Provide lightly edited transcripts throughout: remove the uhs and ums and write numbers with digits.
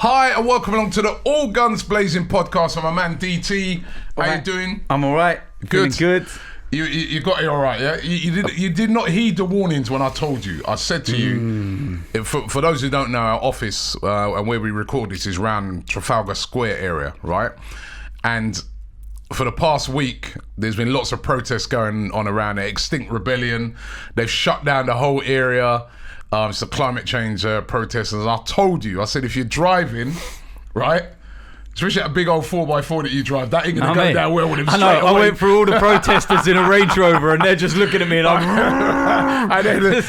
Hi and welcome along to the All Guns Blazing podcast. I'm my man DT. How you doing? I'm all right. Good. Feeling good. You got it all right, yeah? You did not heed the warnings when I told you. I said to you, for those who don't know, our office and where we record this is around Trafalgar Square area, right? And for the past week, there's been lots of protests going on around there. Extinct Rebellion. They've shut down the whole area. It's a climate change protest. And I told you, I said, if you're driving, right? Especially that big old 4x4 that you drive, that ain't going to go down well with him. I know, I went through all the protesters in a Range Rover and they're just looking at me and I'm... and then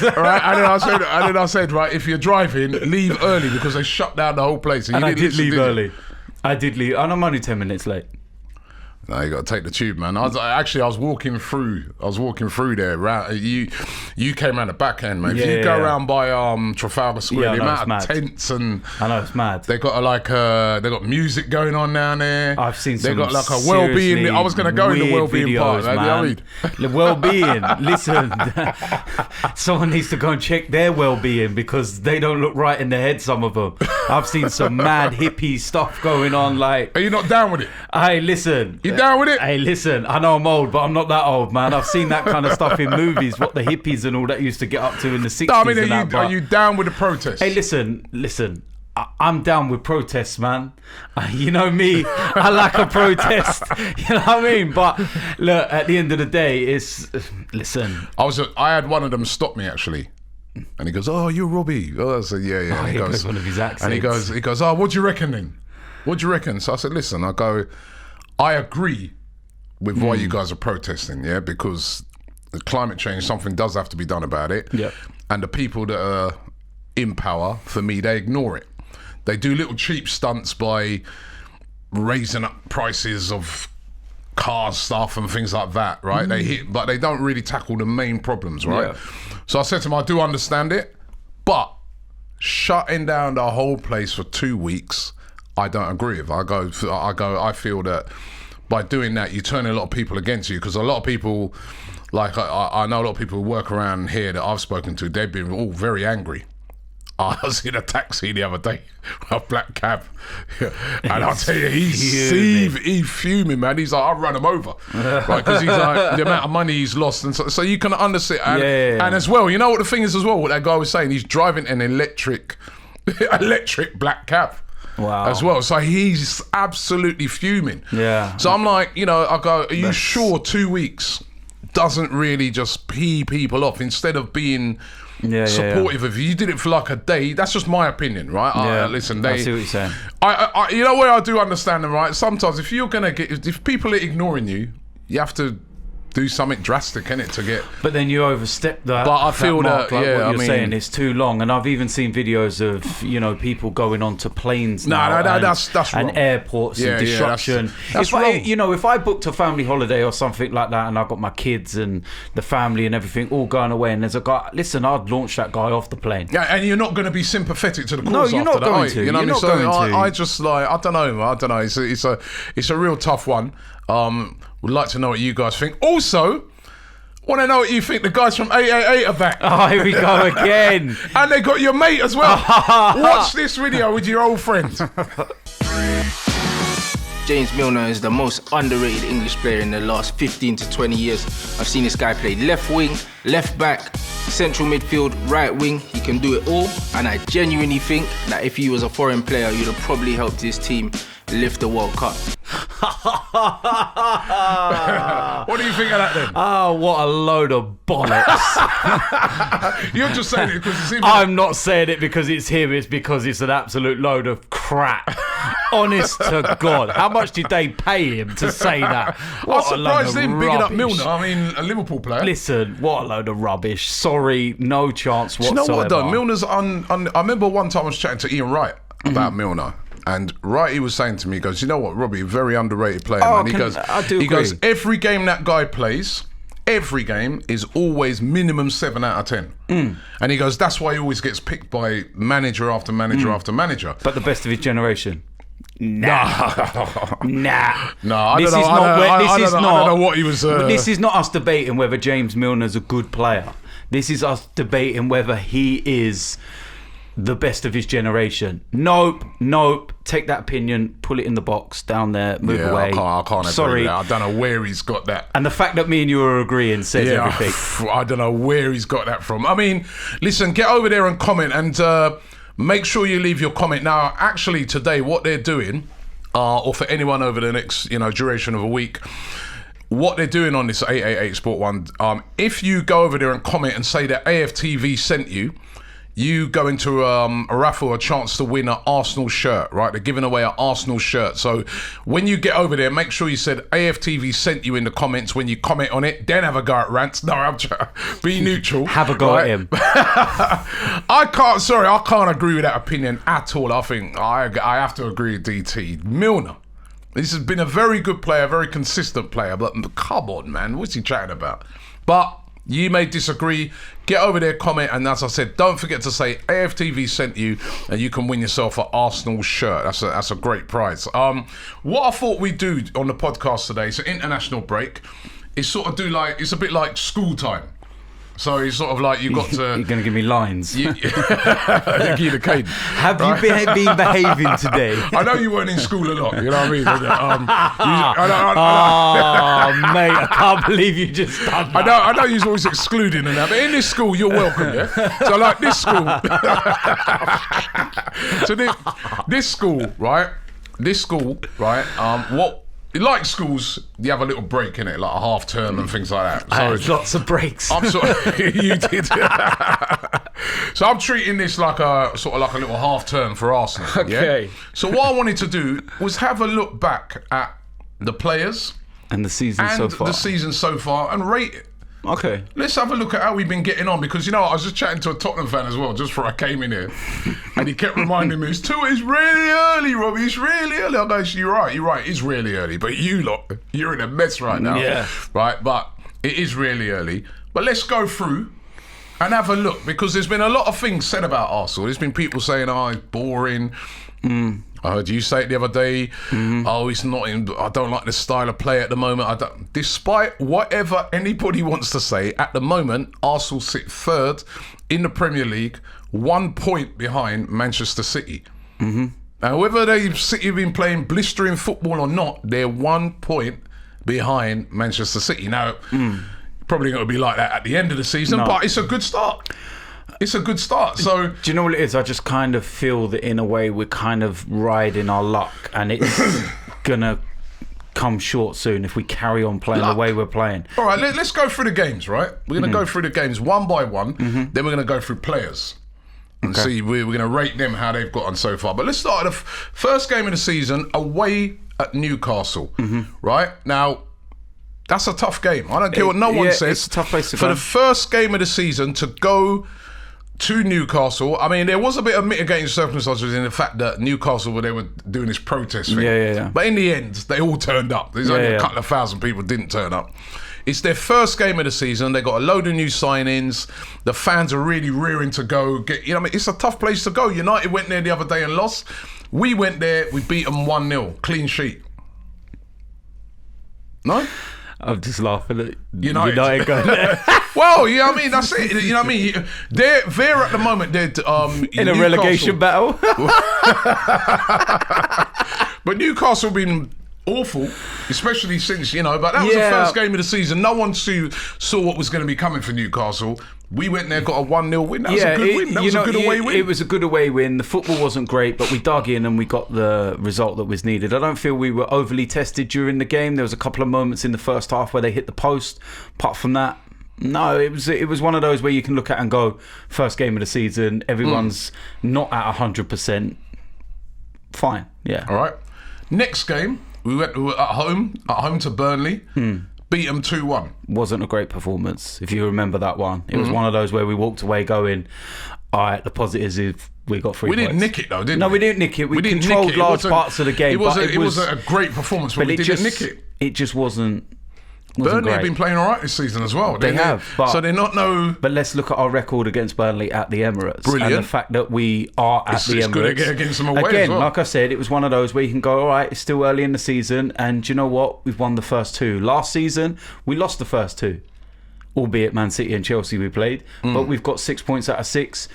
I said, right, if you're driving, leave early because they shut down the whole place. And I did leave early. I did leave, and I'm only 10 minutes late. No, you got to take the tube, man. I was walking through there. You came around the back end, man. If you go around by Trafalgar Square, the amount of tents and I know it's mad. They got they got music going on down there. I've seen some. They got like a well-being. I was going to go in the well-being videos, part, man. The well-being. Listen, someone needs to go and check their well-being because they don't look right in their head. Some of them. I've seen some mad hippie stuff going on. Like, are you not down with it? Hey, listen. You down with it? Hey, listen, I know I'm old, but I'm not that old, man. I've seen that kind of stuff in movies, what the hippies and all that used to get up to in the 60s. No, I mean, are you down with the protests? Hey, listen. I'm down with protests, man. You know me, I like a protest. You know what I mean? But look, at the end of the day, listen. I had one of them stop me, actually. And he goes, "Oh, you're Robbie." Oh, I said, yeah. And he goes, one of his accents. And he goes, "Oh, what do you reckon then? What do you reckon?" So I said, "Listen, I agree with why you guys are protesting, yeah, because the climate change, something does have to be done about it. Yeah. And the people that are in power, for me, they ignore it. They do little cheap stunts by raising up prices of cars, stuff and things like that, right? But they don't really tackle the main problems, right? Yeah. So I said to him, I do understand it, but shutting down the whole place for 2 weeks, I don't agree with. I feel that by doing that, you're turning a lot of people against you, because a lot of people, like I know a lot of people who work around here that I've spoken to, they've been all very angry. I was in a taxi the other day, a black cab, and I'll tell you, he's fuming, man. He's like, I'll run him over, right? Because he's like, the amount of money he's lost, and so you can understand. And as well, you know what the thing is as well, what that guy was saying, he's driving an electric black cab. Wow. As well, so he's absolutely fuming. Yeah. So I'm like, I go, are you sure 2 weeks doesn't really just pee people off instead of being supportive of you? You did it for like a day. That's just my opinion, right? Yeah. Listen, I see what you're saying. I you know where I do understand them, right? Sometimes if people are ignoring you, you have to do something drastic, innit, to get... But then you overstep that. But I feel mark, that, like yeah, what you're saying is too long. And I've even seen videos of, people going onto planes now. No, that's wrong. And airports and disruption. That's wrong. If I booked a family holiday or something like that and I've got my kids and the family and everything all going away and there's a guy, listen, I'd launch that guy off the plane. Yeah, and you're not going to be sympathetic to the cause. No, you're not going to. You know what I mean? I just like, I don't know. It's a real tough one. Would like to know what you guys think. Also, want to know what you think the guys from 888 are back. Oh, here we go again. And they got your mate as well. Watch this video with your old friend. James Milner is the most underrated English player in the last 15 to 20 years. I've seen this guy play left wing, left back, central midfield, right wing. He can do it all. And I genuinely think that if he was a foreign player, you'd have probably helped his team lift the World Cup. What do you think of that then? Oh, what a load of bollocks. You're just saying it because it's him. I'm not saying it because it's him, it's because it's an absolute load of crap. Honest to God. How much did they pay him to say that? I'm surprised him bigging up Milner. I mean, a Liverpool player. Listen, what a load of rubbish. Sorry, no chance whatsoever. Do you know what though? Milner's I remember one time I was chatting to Ian Wright about Milner. And Wright, he was saying to me, he goes, you know what, Robbie, very underrated player, man. He goes, every game that guy plays, every game is always minimum 7 out of 10. And he goes, that's why he always gets picked by manager after manager after manager. But the best of his generation. Nah. No, I don't know what he was... This is not us debating whether James Milner's a good player. This is us debating whether he is the best of his generation. Nope. Take that opinion, pull it in the box, down there, move away. I can't agree with that. I don't know where he's got that. And the fact that me and you are agreeing says everything. I don't know where he's got that from. I mean, listen, get over there and comment, and make sure you leave your comment. Now, actually, today, what they're doing, or for anyone over the next, duration of a week, what they're doing on this 888 Sport 1, if you go over there and comment and say that AFTV sent you, you go into a raffle, a chance to win an Arsenal shirt, right? They're giving away an Arsenal shirt. So when you get over there, make sure you said AFTV sent you in the comments when you comment on it. Then have a go at Rants. No, I'm trying. Be neutral. Have a go at him. I can't agree with that opinion at all. I think I have to agree with DT. Milner. This has been a very good player, very consistent player. But come on, man. What's he chatting about? But you may disagree. Get over there, comment, and as I said, don't forget to say AFTV sent you, and you can win yourself an Arsenal shirt. That's a great prize. What I thought we'd do on the podcast today, it's an international break, is sort of it's a bit like school time. So it's sort of like you've got to... You're going to give me lines. Give you the cadence. Have you been behaving today? I know you weren't in school a lot, you know what I mean? Mate, I can't believe you just done that. I know you're always excluding and that, but in this school, you're welcome, yeah? So like this school... This school, right? What... Like schools, you have a little break in it, like a half term and things like that. So lots of breaks. I'm you did. So I'm treating this like a little half term for Arsenal. Okay. Yeah? So what I wanted to do was have a look back at the players and the season so far, and rate it. Okay. Let's have a look at how we've been getting on, because I was just chatting to a Tottenham fan as well just before I came in here, and he kept reminding me, it's really early, Robbie, it's really early. I go, you're right, it's really early, but you're in a mess right now. Yeah. Right, but it is really early. But let's go through and have a look, because there's been a lot of things said about Arsenal. There's been people saying, it's boring. I heard you say it the other day. It's not I don't like the style of play at the moment. Despite whatever anybody wants to say, at the moment, Arsenal sit third in the Premier League, 1 point behind Manchester City. Now, whether City have been playing blistering football or not, they're 1 point behind Manchester City. Now, probably going to be like that at the end of the season, but it's a good start. It's a good start. So, do you know what it is? I just kind of feel that in a way we're kind of riding our luck, and it's gonna come short soon if we carry on playing the way we're playing. All right, let's go through the games. Right, we're gonna go through the games one by one. Then we're gonna go through players and see. We're gonna rate them how they've got on so far. But let's start at the first game of the season away at Newcastle. Right now. That's a tough game. I don't care what no one says. It's a tough place to go. For the first game of the season to go to Newcastle, I mean, there was a bit of mitigating circumstances in the fact that Newcastle, they were doing this protest thing. Yeah. But in the end, they all turned up. There's only a couple of thousand people didn't turn up. It's their first game of the season. They got a load of new signings. The fans are really rearing to go. It's a tough place to go. United went there the other day and lost. We went there, we beat them 1-0, clean sheet. No? I'm just laughing at United going there. Well, that's it. They're at the moment, they're in a relegation battle. But Newcastle have been awful, especially since, but that was the first game of the season. No one saw what was going to be coming for Newcastle. We went there, got a 1-0 win. That was a good win. That was a good away win. It was a good away win. The football wasn't great, but we dug in and we got the result that was needed. I don't feel we were overly tested during the game. There was a couple of moments in the first half where they hit the post. Apart from that, no, it was one of those where you can look at and go, first game of the season, everyone's not at 100%. Fine, yeah. All right. Next game, we were at home to Burnley. Beat them 2-1. Wasn't a great performance, if you remember that one. It was one of those where we walked away going, all right, the positives is we got 3 points. We didn't nick it though, did we? No, we didn't nick it. We controlled large parts of the game. It was a great performance, but we didn't nick it. It just wasn't Burnley have been playing all right this season as well. They have. So they're not But let's look at our record against Burnley at the Emirates. Brilliant. And the fact that we are at the Emirates. It's good against them away again, as well. like I said, it was one of those where you can go, all right, it's still early in the season, and do you know what? We've won the first 2. Last season, we lost the first 2. Albeit Man City and Chelsea we played. But we've got 6 points out of 6.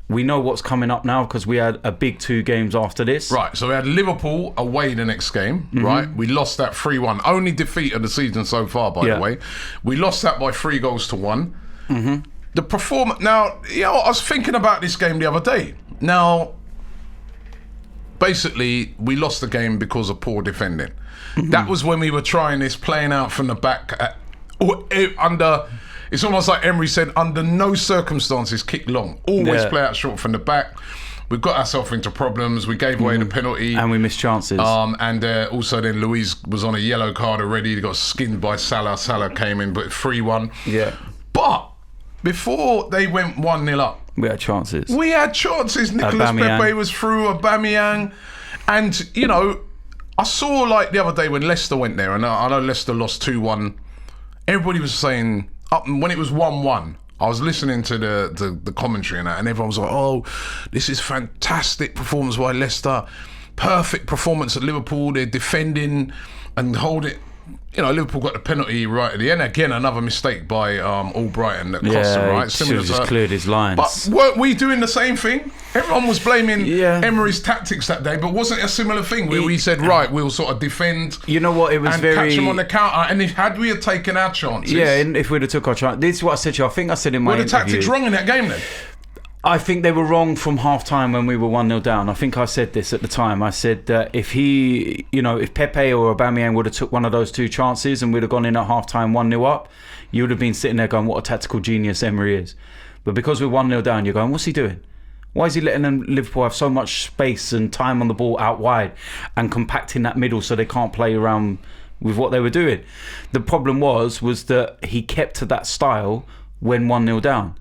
we know what's coming up now because we had a big 2 games after this. Right, so we had Liverpool away the next game, right? We lost that 3-1. Only defeat of the season so far, by the way. We lost that by 3-1. The performance... Now, I was thinking about this game the other day. Now, basically, we lost the game because of poor defending. That was when we were trying this, playing out from the back under... It's almost like Emery said, under no circumstances kick long. Always play out short from the back. We got ourselves into problems. We gave away the penalty. And we missed chances. And also then Luis was on a yellow card already. He got skinned by Salah. Salah came in, but 3-1. Yeah. But before they went 1-0 up, we had chances. Nicolas Pepe was through, Aubameyang. And, I saw like the other day when Leicester went there, and I know Leicester lost 2-1. Everybody was saying... when it was 1-1, I was listening to the commentary and that, and everyone was like, "Oh, this is fantastic performance by Leicester, perfect performance at Liverpool. They're defending and hold it." Liverpool got the penalty right at the end. Again, another mistake by Albrighton that cost them, right? Should have just cleared his lines. But weren't we doing the same thing? Everyone was blaming Emery's tactics that day, but wasn't it a similar thing where we said, right, we'll sort of defend it was and catch them on the counter? And had we taken our chances... Yeah, and if we'd have took our chance... This is what I said to you. I think I said in my interview... Were the tactics wrong in that game then? I think they were wrong from half-time when we were 1-0 down. I think I said this at the time. I said that if Pepe or Aubameyang would have took one of those 2 chances and we'd have gone in at half-time 1-0 up, you would have been sitting there going, what a tactical genius Emery is. But because we're 1-0 down, you're going, what's he doing? Why is he letting Liverpool have so much space and time on the ball out wide and compacting that middle so they can't play around with what they were doing? The problem was that he kept to that style when 1-0 down.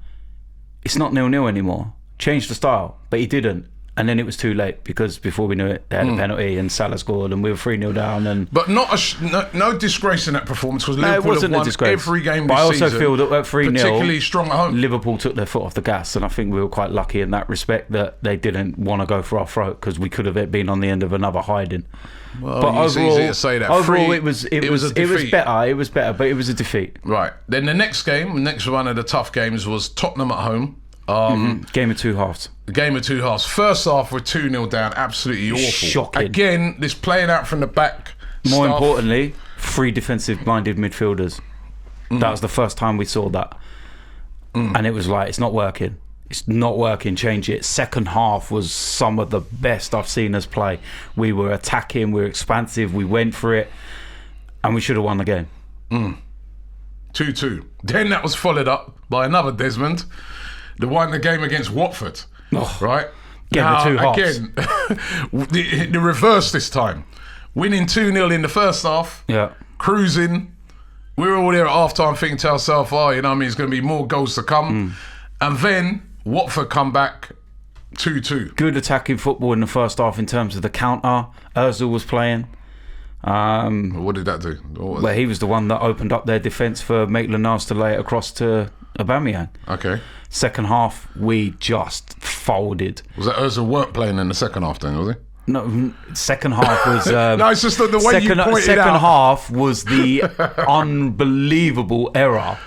It's not 0-0 anymore. Change the style. But he didn't. And then it was too late because before we knew it, they had a penalty and Salah scored and we were 3-0 down. But no disgrace in that performance because Liverpool have won every game this season. But I also feel that at 3-0, particularly strong at home, Liverpool took their foot off the gas, and I think we were quite lucky in that respect that they didn't want to go for our throat because we could have been on the end of another hiding. Well, but overall, easy to say that. It was better. It was better, but it was a defeat. Right. Then the next one of the tough games was Tottenham at home. Game of 2 halves. Game of 2 halves. First half, we're 2-0 down. Absolutely awful. Shocking. Again, this playing out from the back. More importantly, 3 defensive-minded midfielders. That was the first time we saw that. And it was like, it's not working. It's not working. Change it. Second half was some of the best I've seen us play. We were attacking. We were expansive. We went for it. And we should have won the game. 2-2. Then that was followed up by another Desmond. The game against Watford, right? Game of 2 halves. Again, the reverse this time. Winning 2-0 in the first half, cruising. We were all there at half-time thinking to ourselves, it's going to be more goals to come. And then Watford come back 2-2. Good attacking football in the first half in terms of the counter. Ozil was playing. What did that do? Well, he was the one that opened up their defence for Maitland-Niles to lay it across to Aubameyang. Okay. Second half, we just folded. Was that Ozil weren't playing in the second half then, was he? No, second half was... no, it's just the way you pointed out. Second half was the unbelievable error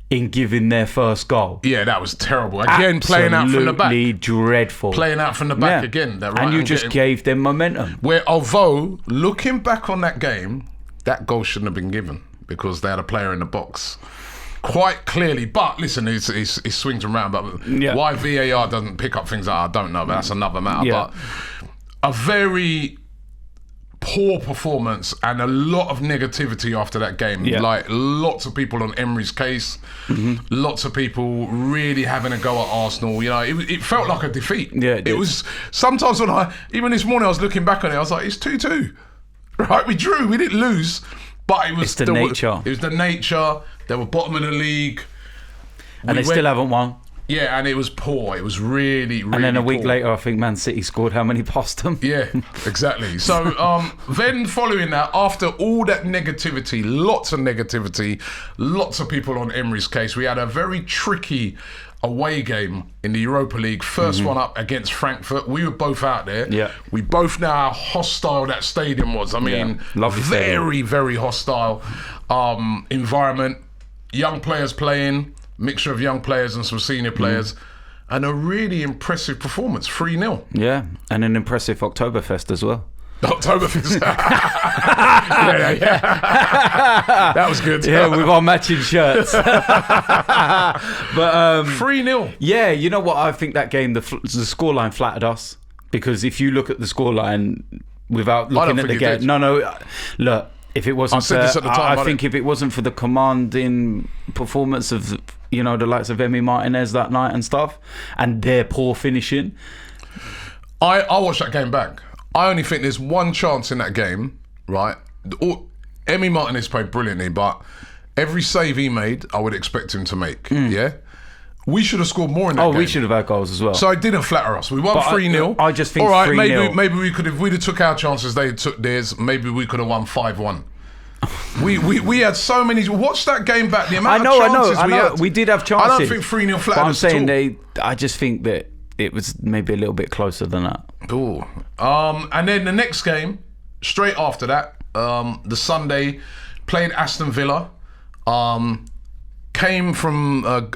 in giving their first goal. Yeah, that was terrible. Again, playing out from the back. Absolutely dreadful. Playing out from the back again. That and you just gave them momentum. Where, although, looking back on that game, that goal shouldn't have been given because they had a player in the box. Quite clearly, but listen, he swings around. But why VAR doesn't pick up things, I don't know. But that's another matter. Yeah. But a very poor performance and a lot of negativity after that game. Yeah. Like lots of people on Emery's case, lots of people really having a go at Arsenal. It felt like a defeat. Yeah, it was. Sometimes even this morning I was looking back on it, I was like, it's 2-2. Right, we drew, we didn't lose. But it was the nature. It was the nature. They were bottom of the league. And they still haven't won. Yeah, and it was poor. It was really, really And then a week poor. later, I think Man City scored how many past them? Yeah, exactly. So then following that, after all that negativity, lots of people on Emery's case, we had a very tricky away game in the Europa League. First one up against Frankfurt. We were both out there. Yeah. We both know how hostile that stadium was. I mean, lovely stadium. Very, very hostile environment. Young players playing, mixture of young players and some senior players. and a really impressive performance, 3-0. Yeah, and an impressive Oktoberfest as well. Oktoberfest. yeah. That was good. Yeah, with our matching shirts. But 3-0. Yeah, you know what? I think that game, the scoreline flattered us, because if you look at the sreline without looking at the game, look. If it wasn't, I said this at the time, I think if it wasn't for the commanding performance of the likes of Emery Martinez that night and stuff, and their poor finishing, I watched that game back. I only think there's one chance in that game, right? Emery Martinez played brilliantly, but every save he made, I would expect him to make. Yeah, we should have scored more in that game. Oh, we should have had goals as well. So it didn't flatter us. We won 3-0. I just think all right, 3-0. maybe we could have. We'd have took our chances. They took theirs. Maybe we could have won 5-1. We had so many. Watch that game back. The amount of chances I know. had. We did have chances. I don't think 3-0 flattered us But I'm at all. saying I just think that it was maybe a little bit closer than that. Ooh. And then the next game, straight after that, the Sunday, played Aston Villa. Came from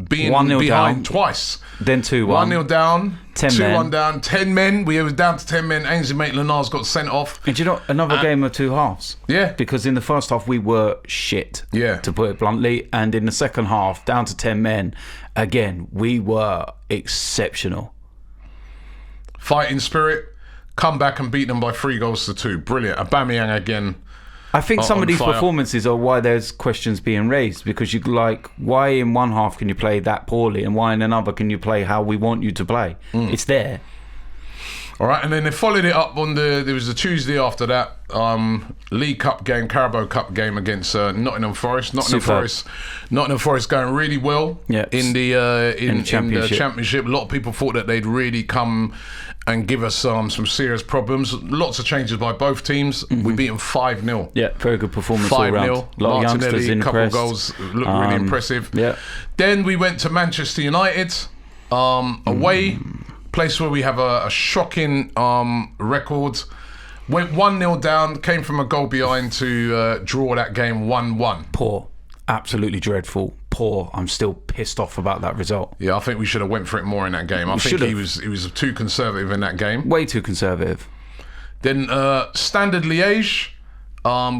being 1-0 behind down. twice. Then 2-1. 1-0 down. 10 men. 2-1 down. 10 men. We were down to 10 men. Ainsley Maitland-Niles got sent off. And do you know, another game of two halves. Yeah. Because in the first half, we were shit, Yeah. to put it bluntly. And in the second half, down to 10 men, again, we were exceptional. Fighting spirit. Come back and beat them by 3-2. Brilliant. Aubameyang again. I think some on of these fire. performances are why there's questions being raised, because you why in one half can you play that poorly, and why in another can you play how we want you to play? It's there. All right, and then they followed it up on there was a Tuesday after that, League Cup game, Carabao Cup game against Nottingham Forest. Nottingham Forest going really well in the championship. A lot of people thought that they'd really come and give us some serious problems. Lots of changes by both teams. We beat them 5-0. Yeah, very good performance all 5-0. round. A lot of youngsters Martinelli, a couple of impressed. goals, looked really impressive. Yeah. Then we went to Manchester United, away, place where we have a shocking record. Went 1-0 down, came from a goal behind to draw that game 1-1. Poor. Absolutely dreadful. Poor. I'm still pissed off about that result. Yeah, I think we should have went for it more in that game. I think he was too conservative in that game. Way too conservative. Then Standard Liège,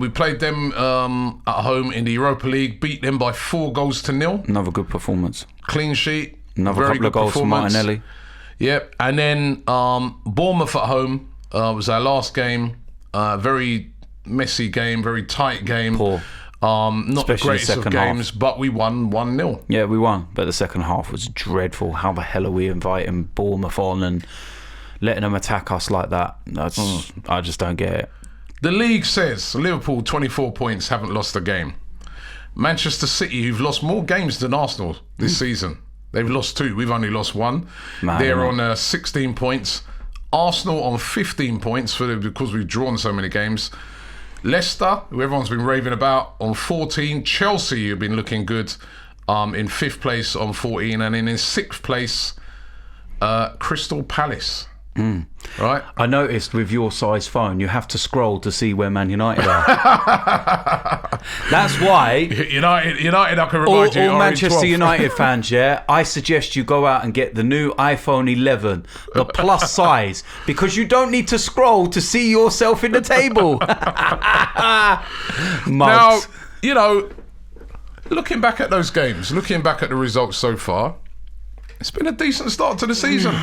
we played them at home in the Europa League, beat them by 4-0. Another good performance. Clean sheet. Another very couple of good goals from performance. Martinelli. Yep. And then Bournemouth at home was our last game. Very messy game, very tight game. Poor. Not Especially the greatest of second games, but we won 1-0. Yeah, we won, but the second half was dreadful. How the hell are we inviting Bournemouth on and letting them attack us like that? I just don't get it. The league says Liverpool 24 points, haven't lost a game. Manchester City, who've lost more games than Arsenal this season. They've lost 2. We've only lost 1. They're on 16 points. Arsenal on 15 points because we've drawn so many games. Leicester, who everyone's been raving about, on 14. Chelsea, who've been looking good, in 5th place on 14. And then in 6th place, Crystal Palace. Right? I noticed with your size phone, you have to scroll to see where Man United are. That's why United, I can remind you, all are Manchester in 12th. United fans, I suggest you go out and get the new iPhone 11, the plus size, because you don't need to scroll to see yourself in the table. Now, looking back at those games, looking back at the results so far, it's been a decent start to the season.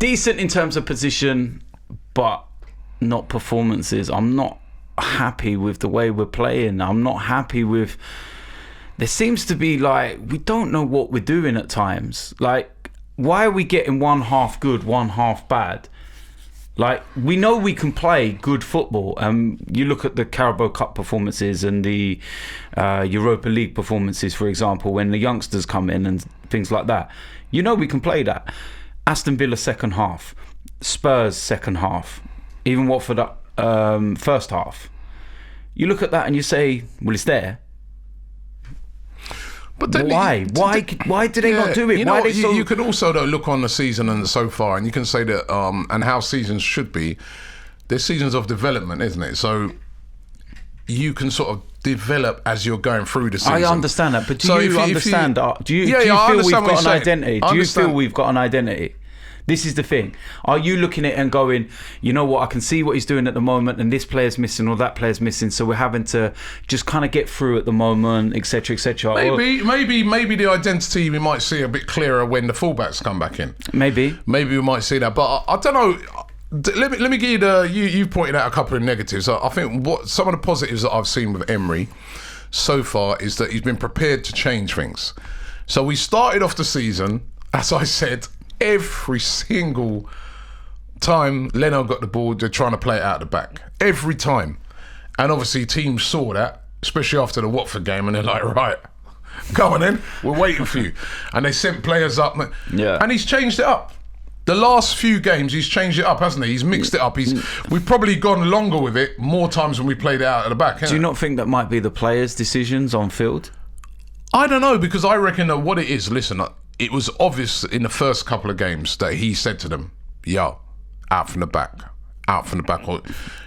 Decent in terms of position, but not performances. I'm not happy with the way we're playing. I'm not happy with... There seems to be we don't know what we're doing at times. Why are we getting one half good, one half bad? We know we can play good football. You look at the Carabao Cup performances and the Europa League performances, for example, when the youngsters come in and things like that. You know we can play that. Aston Villa second half, Spurs second half, even Watford first half. You look at that and you say, well, it's there. But then why? Why do they not do it? Why they you can also look on the season and so far, and you can say that and how seasons should be. They're seasons of development, isn't it? So you can sort of develop as you're going through the season. I understand that, but do So you if understand? Do you I feel we've understand what got an you're saying. identity? I Do you understand. feel we've got an identity? This is the thing. Are you looking at it and going, you know what, I can see what he's doing at the moment and this player's missing or that player's missing, so we're having to just kind of get through at the moment, etc., etc. Maybe the identity we might see a bit clearer when the fullbacks come back in. Maybe we might see that, but I don't know. Let me give you you've pointed out a couple of negatives. I think what some of the positives that I've seen with Emery so far is that he's been prepared to change things. So we started off the season, as I said, every single time Leno got the ball, they're trying to play it out the back. Every time. And obviously teams saw that, especially after the Watford game, and they're like, right, go on then, we're waiting for you. And they sent players up. Yeah. And he's changed it up. The last few games, he's changed it up, hasn't he? He's mixed it up. We've probably gone longer with it more times when we played it out at the back. Do you not think that might be the players' decisions on field? I don't know, because I reckon that what it is, listen, it was obvious in the first couple of games that he said to them, yo, out from the back. Or,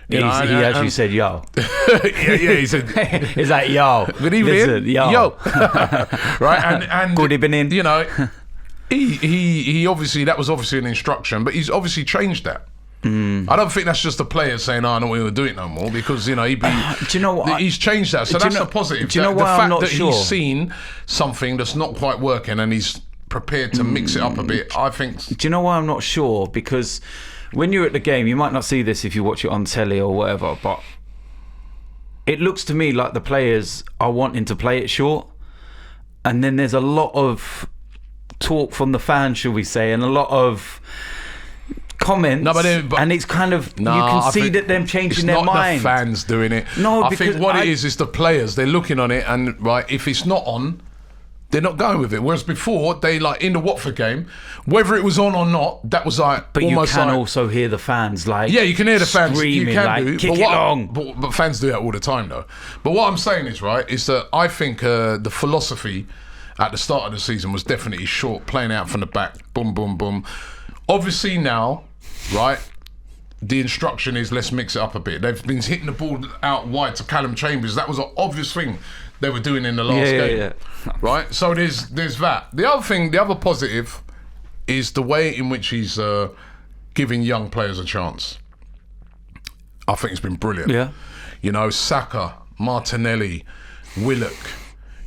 He actually said, yo. yeah, he said. He's like, yo. Good evening. Listen, yo. Right, and good evening. You know, he obviously, that was obviously an instruction, but he's obviously changed that. I don't think that's just the players saying, "Oh, I don't want to do it no more," because you know do you know what? He's changed that, so that's a positive. Do you know the why fact I'm not that sure? he's seen something that's not quite working and he's prepared to mix it up a bit. I think. Do you know why I'm not sure? Because when you're at the game, you might not see this if you watch it on telly or whatever, but it looks to me like the players are wanting to play it short, and then there's a lot of talk from the fans, shall we say, and a lot of comments, and it's kind of you can see that them changing their mind. It's not the fans doing it. No, I think what it is the players. They're looking on it, and right, if it's not on, they're not going with it. Whereas before, they like in the Watford game, whether it was on or not, that was like. But almost you can like, also hear the fans like. Yeah, you can hear the fans screaming, you can like, do, kick it long. But fans do that all the time, though. But what I'm saying is right is that I think the philosophy at the start of the season was definitely short, playing out from the back, boom, boom, boom. Obviously now, right. The instruction is let's mix it up a bit. They've been hitting the ball out wide to Callum Chambers. That was an obvious thing they were doing in the last game, right? So there's that. The other positive is the way in which he's giving young players a chance. I think it's been brilliant. Yeah, you know, Saka, Martinelli, Willock,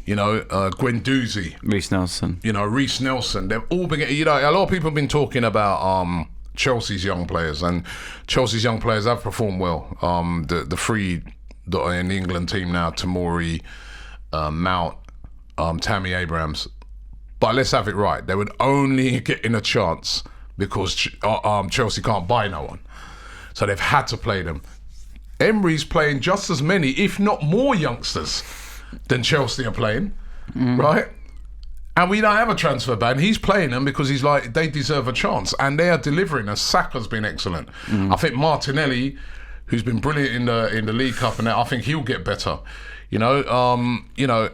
you know, Guendouzi, Reece Nelson. You know, Reece Nelson. They've all been. You know, a lot of people have been talking about Chelsea's young players, and Chelsea's young players have performed well. The three that are in the England team now, Tomori, Mount, Tammy Abrahams. But let's have it right. They would only get in a chance because Chelsea can't buy no one. So they've had to play them. Emery's playing just as many, if not more youngsters than Chelsea are playing, right? And we don't have a transfer ban. He's playing them because he's like, they deserve a chance. And they are delivering. And Saka's been excellent. I think Martinelli, who's been brilliant in the League Cup, and I think he'll get better. You know,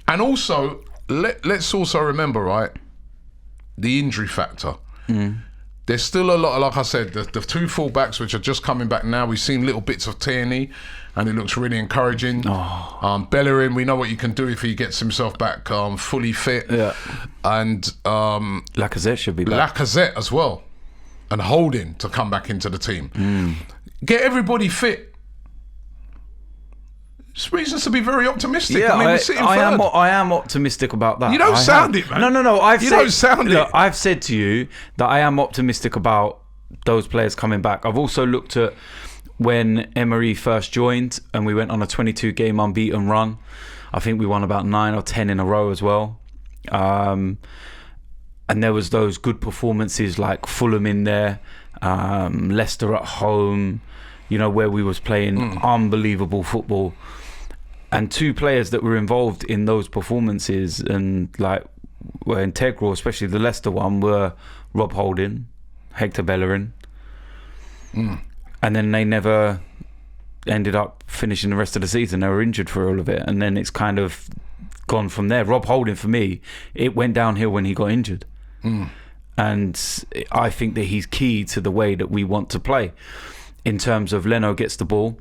and also let's also remember, right, the injury factor. There's still a lot, like I said, the two fullbacks which are just coming back now. We've seen little bits of Tierney, and it looks really encouraging. Bellerin, we know what you can do if he gets himself back fully fit. Yeah. And Lacazette should be back. Lacazette as well. And Holding to come back into the team. Get everybody fit. There's reasons to be very optimistic. Yeah, I mean, we're sitting third. I am optimistic about that. You don't sound it, man. No. Don't sound it. I've said to you that I am optimistic about those players coming back. I've also looked at when Emery first joined and we went on a 22-game unbeaten run. I think we won about 9 or 10 in a row as well. And there was those good performances like Fulham in there, Leicester at home, you know, where we was playing unbelievable football. And two players that were involved in those performances and like were integral, especially the Leicester one, were Rob Holding, Hector Bellerin. And then they never ended up finishing the rest of the season. They were injured for all of it. And then it's kind of gone from there. Rob Holding, for me, it went downhill when he got injured. And I think that he's key to the way that we want to play. In terms of Leno gets the ball,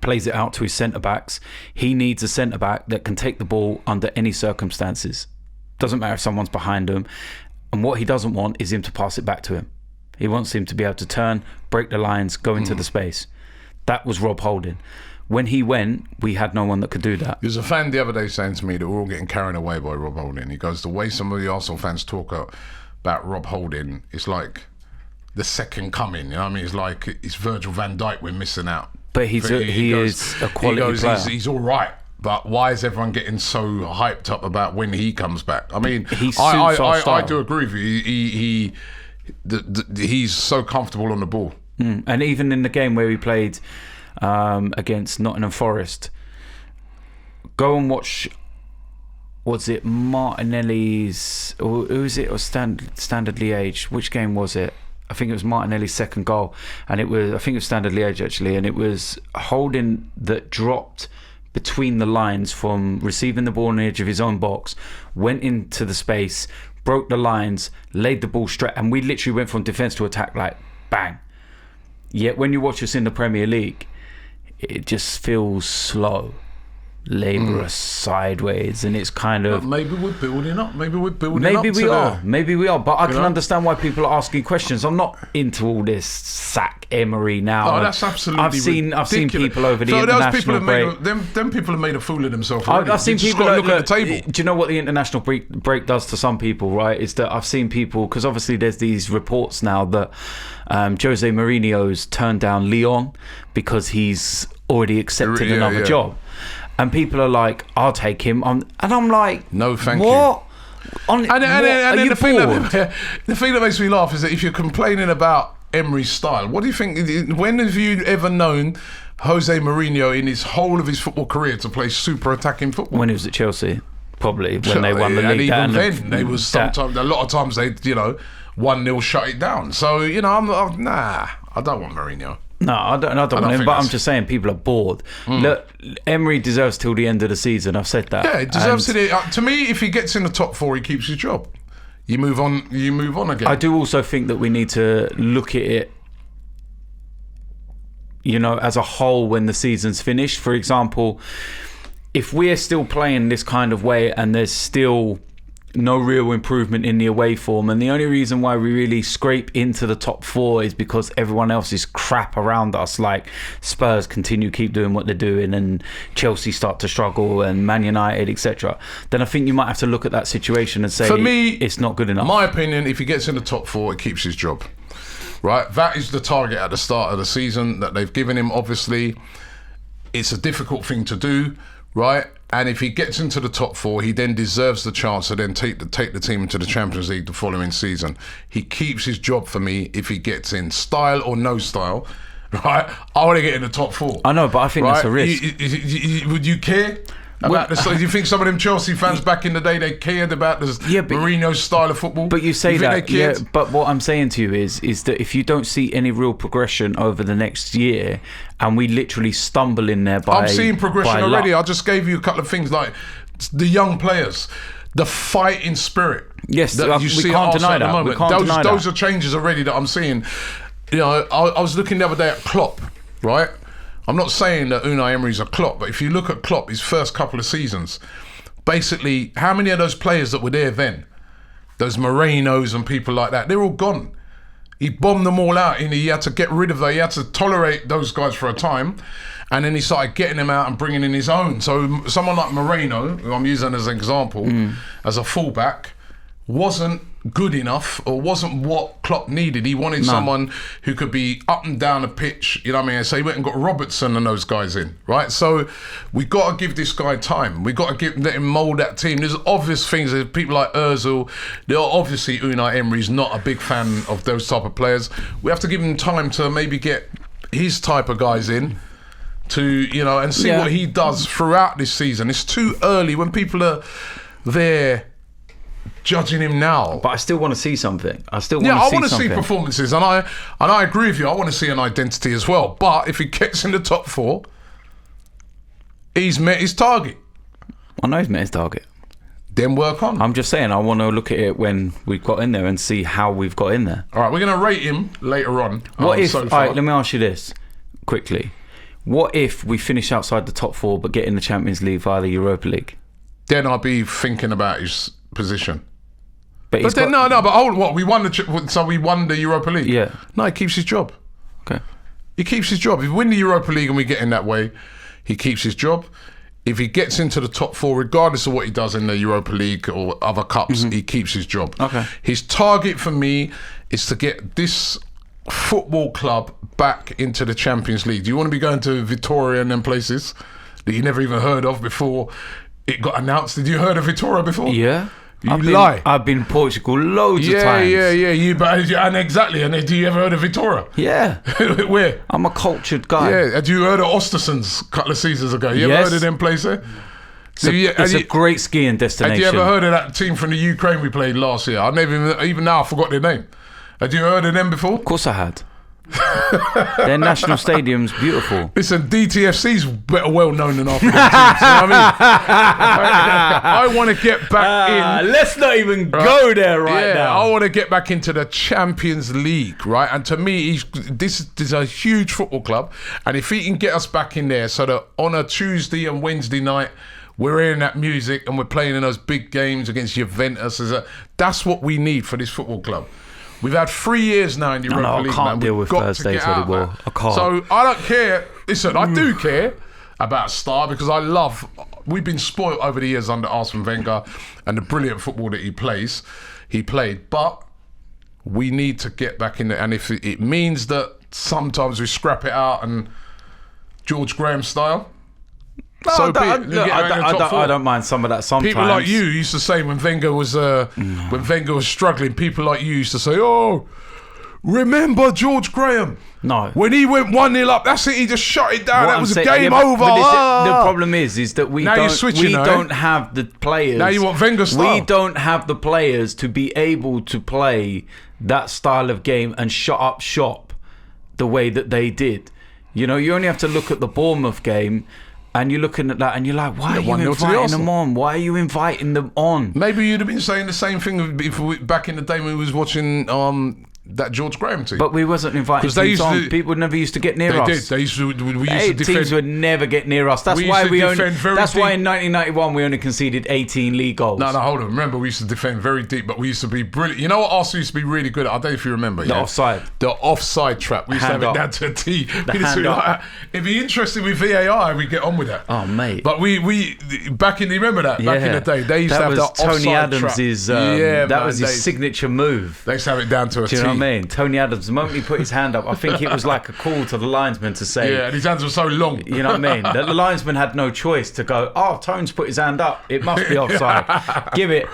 plays it out to his centre-backs. He needs a centre-back that can take the ball under any circumstances. Doesn't matter if someone's behind him. And what he doesn't want is him to pass it back to him. He wants him to be able to turn, break the lines, go into the space. That was Rob Holding. When he went, we had no one that could do that. There's a fan the other day saying to me that we're all getting carried away by Rob Holding. He goes, the way some of the Arsenal fans talk about Rob Holding, it's like the second coming. You know what I mean? It's like it's Virgil van Dijk we're missing out. But he is a quality player. He's all right. But why is everyone getting so hyped up about when he comes back? I mean, I do agree with you. He's so comfortable on the ball. And even in the game where we played against Nottingham Forest, go and watch. Was it Martinelli's? Or who was it? Or Standard Liège? Which game was it? I think it was Martinelli's second goal, and I think it was Standard Liège actually, and it was Holding that dropped between the lines from receiving the ball on the edge of his own box, went into the space, broke the lines, laid the ball straight, and we literally went from defence to attack like bang. Yet when you watch us in the Premier League, it just feels slow, laborious, sideways, and it's kind of... Maybe we're building up. Maybe we are. But I can understand why people are asking questions. I'm not into all this sack Emery now. Oh, that's absolutely I've seen people over the international break. Them people have made a fool of themselves already. I've seen people look at the table. Do you know what the international break does to some people, right? Is that I've seen people, because obviously there's these reports now that Jose Mourinho's turned down Lyon because he's already accepted another job. And people are like, I'll take him on. And I'm like, no, thank what? you. And then the thing that makes me laugh is that if you're complaining about Emery's style, what do you think? When have you ever known Jose Mourinho in his whole of his football career to play super attacking football? When he was at Chelsea, probably, when they won the league. And even then, they was sometimes, a lot of times they, 1-0 shut it down. So, I'm I don't want Mourinho. No, I don't want him, but I'm just saying people are bored. Look, Emery deserves till the end of the season. I've said that. Yeah, he deserves it. To me, if he gets in the top 4, he keeps his job. You move on again. I do also think that we need to look at it, as a whole when the season's finished. For example, if we're still playing this kind of way and there's still no real improvement in the away form, and the only reason why we really scrape into the top 4 is because everyone else is crap around us, like Spurs keep doing what they're doing and Chelsea start to struggle and Man United, etc., then I think you might have to look at that situation and say, for me, it's not good enough. My opinion, if he gets in the top 4, it keeps his job. Right? That is the target at the start of the season that they've given him. Obviously, it's a difficult thing to do, right? And if he gets into the top 4, he then deserves the chance to then take the team into the Champions League the following season. He keeps his job for me if he gets in, style or no style, right? I want to get in the top 4. I know, but I think that's a risk. Would you care? Do you think some of them Chelsea fans back in the day, they cared about this Mourinho's style of football? But you say that, but what I'm saying to you is that if you don't see any real progression over the next year, and we literally stumble in there by... I'm seeing progression already. I just gave you a couple of things like the young players, the fighting spirit. Yes, that you see can't deny that. We can't deny those are changes already that I'm seeing. I was looking the other day at Klopp, right? I'm not saying that Unai Emery's a Klopp, but if you look at Klopp, his first couple of seasons, basically, how many of those players that were there then, those Morenos and people like that, they're all gone. He bombed them all out, and he had to get rid of them. He had to tolerate those guys for a time, and then he started getting them out and bringing in his own. So someone like Moreno, who I'm using as an example, as a fullback, wasn't good enough or wasn't what Klopp needed. He wanted someone who could be up and down the pitch, you know what I mean? So he went and got Robertson and those guys in, right? So we got to give this guy time. We got to let him mould that team. There's obvious things. There's people like Ozil. Obviously Unai Emery's not a big fan of those type of players. We have to give him time to maybe get his type of guys in to, and see what he does throughout this season. It's too early when people are there judging him now. But I still want to see something. I want to see performances, and I agree with you. I want to see an identity as well. But if he gets in the top 4, he's met his target. I know he's met his target. Then work on. I'm just saying, I want to look at it when we've got in there and see how we've got in there. All right, we're going to rate him later on. All right, let me ask you this quickly. What if we finish outside the top 4 but get in the Champions League via the Europa League? Then I'll be thinking about his position. But then but hold on, what? We won we won the Europa League. Yeah. No, he keeps his job. Okay. He keeps his job. If we win the Europa League and we get in that way, he keeps his job. If he gets into the top 4, regardless of what he does in the Europa League or other cups, he keeps his job. Okay. His target for me is to get this football club back into the Champions League. Do you want to be going to Vitória and them places that you never even heard of before it got announced? Did you heard of Vitória before? Yeah. Lie. I've been in Portugal loads of times. And exactly. And do you ever heard of Vitória? Yeah. Where? I'm a cultured guy. Yeah. Had you heard of Ostersunds a couple of seasons ago? You ever Yes. heard of them places? It's a great skiing destination. Had you ever heard of that team from the Ukraine we played last year? I never even now I forgot their name. Had you heard of them before? Of course I had. Their national stadium's beautiful. Listen, DTFC's better well known than our teams. You know what I mean? I want to get back in. Let's not even go there now. I want to get back into the Champions League, right? And to me, this is a huge football club, and if he can get us back in there, so that on a Tuesday and Wednesday night, we're hearing that music and we're playing in those big games against Juventus. That's what we need for this football club. We've had 3 years now in the Europa League. I can't deal with Thursdays anymore. I can't. So I don't care. Listen, I do care about Star because we've been spoiled over the years under Arsene Wenger and the brilliant football that he played. But we need to get back in there. And if it means that sometimes we scrap it out and George Graham style, I don't mind some of that sometimes. People like you used to say when Wenger was struggling, people like you used to say, "Oh, remember George Graham? No. When he went 1-0 up, that's it, he just shut it down. That was a game over." The problem is that we now don't have the players. Now you want Wenger style. We don't have the players to be able to play that style of game and shut up shop the way that they did. You know, you only have to look at the Bournemouth game. And you're looking at that and you're like, why are you inviting them on? Why are you inviting them on? Maybe you'd have been saying the same thing back in the day when we was watching that George Graham team. But we wasn't inviting teams on. People never used to get near us. They did. They used to. We used to defend. Teams would never get near us. That's why in 1991 we only conceded 18 league goals. No, hold on. Remember, we used to defend very deep, but we used to be brilliant. You know what Arsenal used to be really good at? I don't know if you remember. The offside. The offside trap. We used to have it down to a T. If you're interested with VAR, we get on with that. Oh, mate. But we back in, remember that? Back in the day, they used to have the offside trap. Tony Adams' that was his signature move. They used to have it down to a T. Do you know what I mean? Tony Adams, the moment he put his hand up, I think it was like a call to the linesman to say... Yeah, and his hands were so long. You know what I mean? The linesman had no choice to go, Tone's put his hand up. It must be offside. Give it.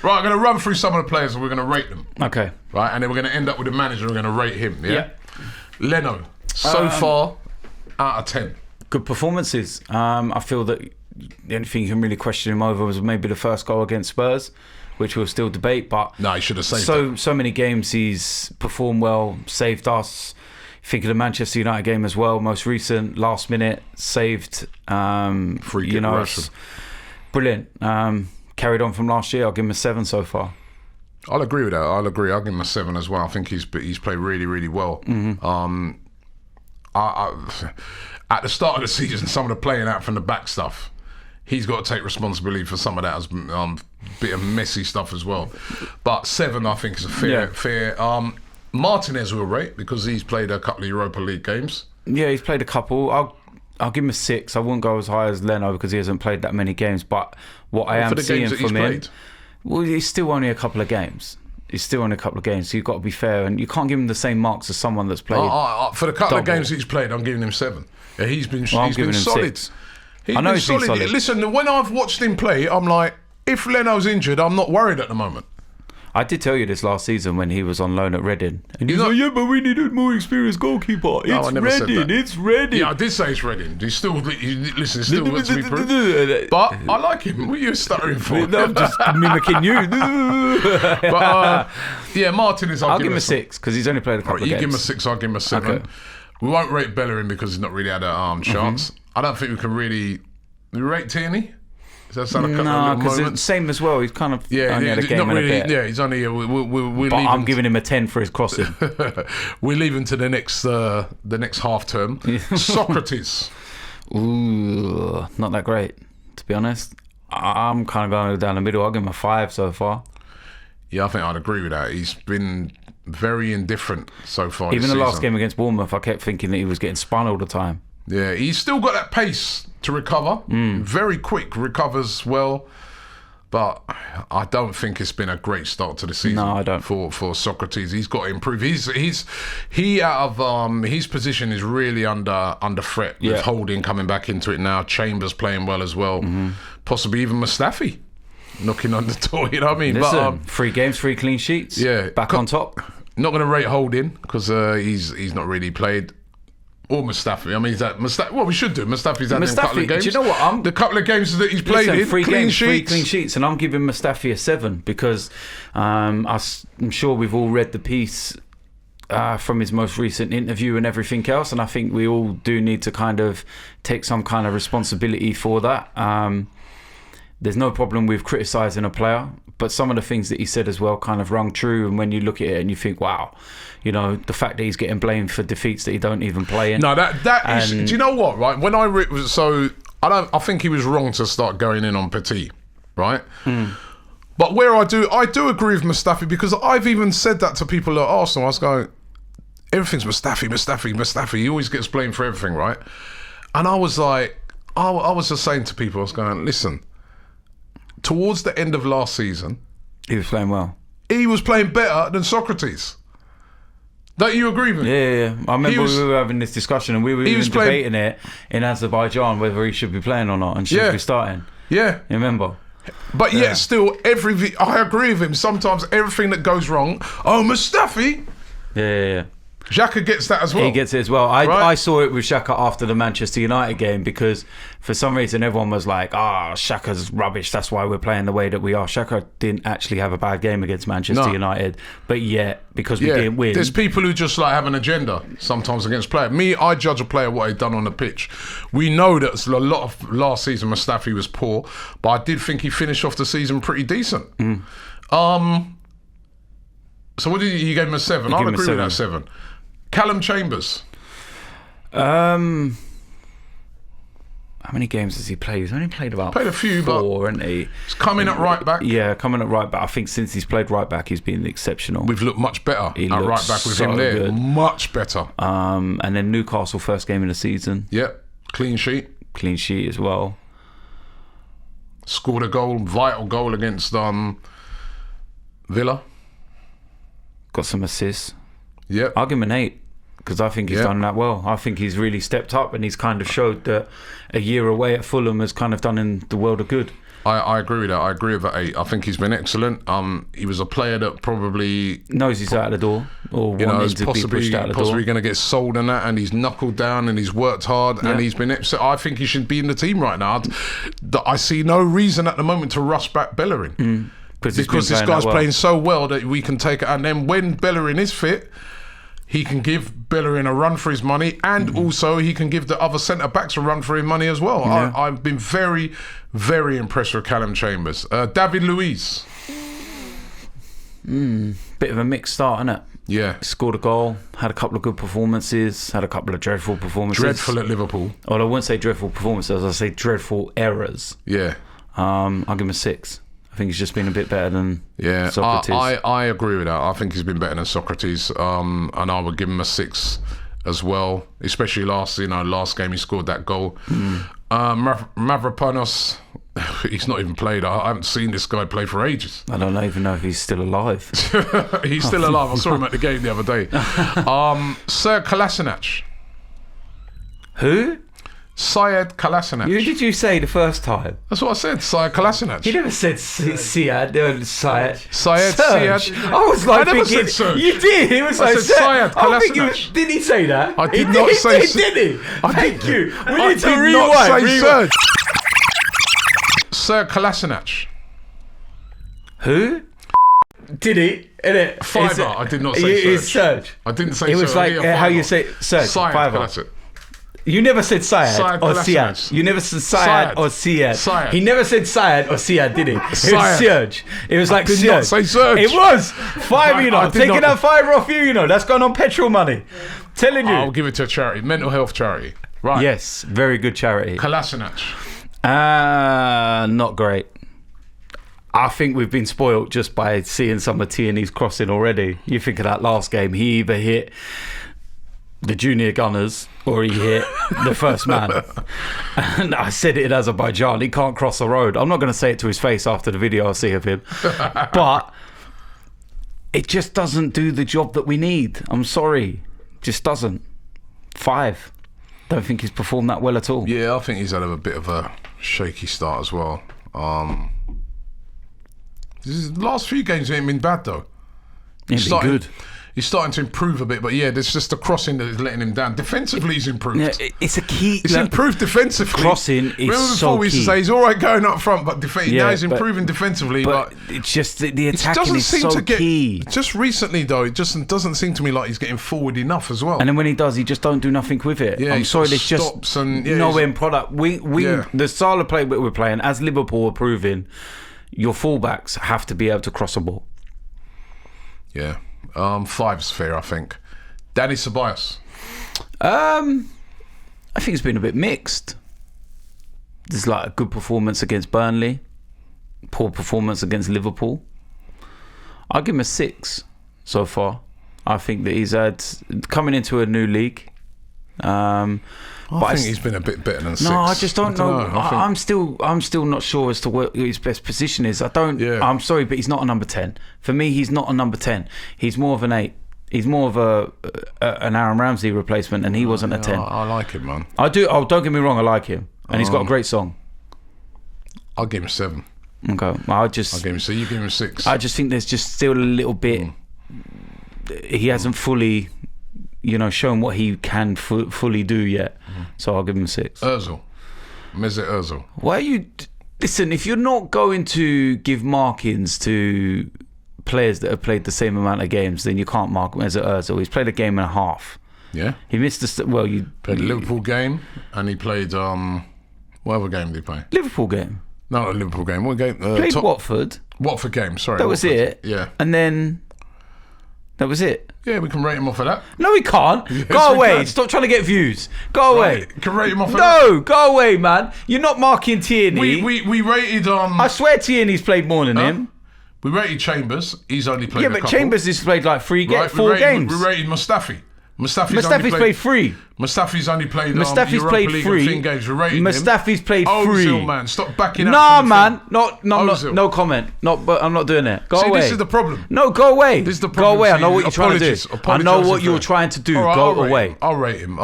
Right, I'm going to run through some of the players and we're going to rate them. Okay. Right, and then we're going to end up with the manager and we're going to rate him, yeah? Leno, so far, out of 10. Good performances. I feel that the only thing you can really question him over was maybe the first goal against Spurs, which we'll still debate, but no, he should have saved so many games he's performed well, saved us. Think of the Manchester United game as well, most recent, last minute, saved. Free kick, it's brilliant. Carried on from last year. I'll give him a 7 so far. I'll agree with that. I'll give him a 7 as well. I think he's played really, really well. Mm-hmm. At the start of the season, some of the playing out from the back stuff, he's got to take responsibility for some of that as bit of messy stuff as well. But 7, I think, is a fair. Martinez will rate because he's played a couple of Europa League games. Yeah, he's played a couple. I'll give him a 6. I wouldn't go as high as Leno because he hasn't played that many games. But what I am seeing from him, well, he's still only a couple of games. So you've got to be fair, and you can't give him the same marks as someone that's played. For the couple of games he's played, I'm giving him 7. Yeah, he's been solid. 6. I know he's been solid. Listen, when I've watched him play, I'm like, if Leno's injured, I'm not worried at the moment. I did tell you this last season when he was on loan at Reading. And he's like, yeah, but we need a more experienced goalkeeper. It's Reading. Yeah, I did say it's Reading. He still wants to be proved. But I like him. What are you stuttering for? No, I'm just mimicking you. But Martinez, I'll give him a 6 because he's only played a couple of games. You give him a 6, I'll give him a 7. Okay. We won't rate Bellerin because he's not really had a chance. I don't think we can really... We rate Tierney? Does that sound like No, a because moment? same as well. He's kind of only had a game not and really. a bit. Yeah, he's only. We're But leaving. I'm giving him a 10 for his crossing. We're leaving to the next half term. Socrates. Ooh, not that great, to be honest. I'm kind of going down the middle. I'll give him a 5 so far. Yeah, I think I'd agree with that. He's been very indifferent so far. Even this the last season. game against Bournemouth, I kept thinking that he was getting spun all the time. Yeah, he's still got that pace to recover. Very quick, recovers well. But I don't think it's been a great start to the season. No, I don't. For Socrates, he's got to improve. He out of his position is really under threat. Yeah. With Holding coming back into it now, Chambers playing well as well, possibly even Mustafi knocking on the door. You know what I mean? Listen, But 3 games, 3 clean sheets. Yeah. Back on top. not going to rate Holding because he's not really played. Or Mustafi. I mean, is that Mustafi? Well, we should do. Mustafi's had a couple of games. Do you know what? The couple of games that he's played in, 3 clean games, 3 sheets. clean sheets, and I'm giving Mustafi a 7 because I'm sure we've all read the piece from his most recent interview and everything else, and I think we all do need to kind of take some kind of responsibility for that. There's no problem with criticising a player, but some of the things that he said as well kind of rung true. And when you look at it and you think, wow, you know, the fact that he's getting blamed for defeats that he don't even play in. No, that is. Do you know what? Right, when I think he was wrong to start going in on Petit, right? But where I do agree with Mustafi because I've even said that to people at Arsenal. I was going, everything's Mustafi. He always gets blamed for everything, right? And I was like, I was just saying to people, I was going, listen. Towards the end of last season, He was playing well. he was playing better than Socrates. Don't you agree with me? Yeah. I remember we were having this discussion and we were even debating it in Azerbaijan whether he should be playing or not and should be starting. Yeah. You remember? But yet still, I agree with him. Sometimes everything that goes wrong, Mustafi, Yeah. Xhaka gets that as well. He gets it as well. I saw it with Xhaka after the Manchester United game because for some reason everyone was like, Xhaka's rubbish, that's why we're playing the way that we are. Xhaka didn't actually have a bad game against Manchester United, but yet, because we didn't win. There's people who just like have an agenda sometimes against player. Me, I judge a player what he'd done on the pitch. We know that a lot of last season Mustafi was poor, but I did think he finished off the season pretty decent. So what did you gave him a 7? I'll agree with that 7. Callum Chambers. How many games has he played? He's only played about a few, 4, hasn't he? He's coming at right back. Yeah, coming at right back. I think since he's played right back, he's been exceptional. We've looked much better at right back with so him there. good. Much better. And then Newcastle first game of the season. Yep. Clean sheet as well. Scored a vital goal against Villa. Got some assists. Yep. I'll give him an 8 because I think he's done that well. I think he's really stepped up and he's kind of showed that a year away at Fulham has kind of done in the world of good. I agree with that. I agree with that 8. I think he's been excellent. He was a player that probably knows he's out of the door or wanting to be pushed out of the door. Possibly going to get sold and that, and he's knuckled down and he's worked hard and he's been excellent. I think he should be in the team right now. I see no reason at the moment to rush back Bellerin. Because this guy's playing so well that we can take it. And then when Bellerin is fit, he can give Bellerin a run for his money, and also he can give the other centre-backs a run for his money as well. Yeah. I've been very, very impressed with Callum Chambers. David Luiz. Bit of a mixed start, innit? Yeah. Scored a goal, had a couple of good performances, had a couple of dreadful performances. Dreadful at Liverpool. Well, I wouldn't say dreadful performances, I'd say dreadful errors. Yeah. I'll give him a 6. I think he's just been a bit better than Socrates. I agree with that. I think he's been better than Socrates, and I would give him a 6 as well. Especially last game he scored that goal. Mavropanos, he's not even played. I haven't seen this guy play for ages. I don't even know if he's still alive. He's still alive. I saw him at the game the other day. Sir Kolasinac. Who? Syed Kolasinac. Who did you say the first time? That's what I said, Syed Kolasinac. You never said Syed. Syed. Syed. I was like I never thinking, said Serge. You did. He was like Syed Kolasinac. Did he say that? I did not say Serge. Did he? Thank you. We need to rewind. rewind. Not say Serge. Sir Kolasinac. Who? Did he? Fiver. I did not say Serge. Serge. I didn't say Serge. It was like how you say Serge. Syed Fiver. Kolasinac. You never said Syed Syed or Kolasinac. Siad. You never said Syed or Siad. Syed. He never said Syed or Siad, did he? It was Syed. Serge. It was like did Serge. not say Serge. It was. Five, you know. I I'm did taking not- that fiver off you, you know. That's going on petrol money. Telling you. I'll give it to a charity, mental health charity. Right. Yes, very good charity. Kolasinac. Not great. I think we've been spoilt just by seeing some of Tierney's crossing already. You think of that last game, he either hit the junior gunners or he hit the first man. And I said it in Azerbaijan, he can't cross the road. I'm not going to say it to his face after the video I see of him. But it just doesn't do the job that we need. I'm sorry. Just doesn't. 5. Don't think he's performed that well at all. Yeah, I think he's had a bit of a shaky start as well. His last few games haven't been bad though. He's good. He's starting to improve a bit, but yeah, there's just the crossing that is letting him down. Defensively, he's improved. Yeah, it's a key. He's improved defensively. Crossing is Remember before so we used to key. say he's all right going up front, but Yeah, now he's but- improving defensively. But But it's just the it attacking doesn't is seem so to get. key. Just recently though, it just doesn't seem to me like he's getting forward enough as well. And then when he does, he just don't do nothing with it. Yeah, I'm he sorry, sort of there's just stops and- yeah, no he's- end product. Yeah. The style of play that we're playing, as Liverpool are proving, your fullbacks have to be able to cross a ball. Yeah, 5's fair, I think. Danny Ceballos. I think it's been a bit mixed. There's like a good performance against Burnley, poor performance against Liverpool. I'll give him a 6 so far. I think that he's had coming into a new league. I think he's been a bit better than 6. No, I just don't know. I think- I'm still not sure as to what his best position is. Yeah. I'm sorry, but he's not a number 10. For me, he's not a number 10. He's more of an 8. He's more of an Aaron Ramsey replacement, and he wasn't a 10. I like him, man. I do. Oh, don't get me wrong. I like him, and he's got a great song. I'll give him 7. Okay, I'll give him so you give him 6. I just think there's just still a little bit. He hasn't fully, shown what he can fully do yet. So I'll give him a 6. Ozil, Mesut Ozil. Why are you? Listen, if you're not going to give markings to players that have played the same amount of games, then you can't mark Mesut Ozil. He's played a game and a half. Yeah, He missed the you played the Liverpool game, and he played what other game did he play? Liverpool game. No, not a Liverpool game. What game? Played Watford. Watford game. Sorry, That was Watford. it. Yeah, And then that was it. yeah. We can rate him off of that. No, he can't. Yes, Go we away. can. Stop trying to get views. Go away. Right, can rate him off of that. No, go away, man. You're not marking Tierney. We rated I swear Tierney's played more than him. we rated Chambers. He's only played Yeah, a but couple. Chambers has played like 4 we games. rated Mustafi. Mustafi's played 3. Mustafi's only played Mustafi's Europa played League 3. and Thing games. We rated him. Mustafi's played 3. Ozil, man, stop backing up. Nah, from the man. thing. Ozil. No comment. But I'm not doing it. Go See, away. this is the problem. No, go away. This is the Go problem. away. I See, know what you're trying to do. apologies. I Apologise know what if you're I- trying to do. All right, Go I'll rate away. him. I'll rate him.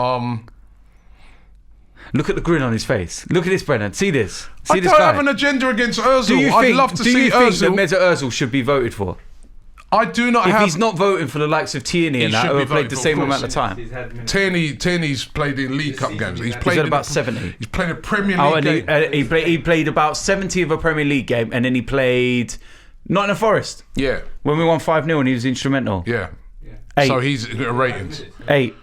Look at the grin on his face. Look at this, Brennan. See this. See I this don't guy. have an agenda against Ozil. Do you I'd think? love to Do see you think that Ozil. Mesut Ozil should be voted for? I do not If have. he's not voting for the likes of Tierney and that, should who be have played voted the for, same of amount course. of time. Tierney's played in League Cup games. He's played at in about the- 70. He's played a Premier Oh, League and game. he played about 70 of a Premier League game, and then he played Nottingham Forest Yeah, when we won 5-0, and he was instrumental. yeah. 8. So he's got ratings. 8.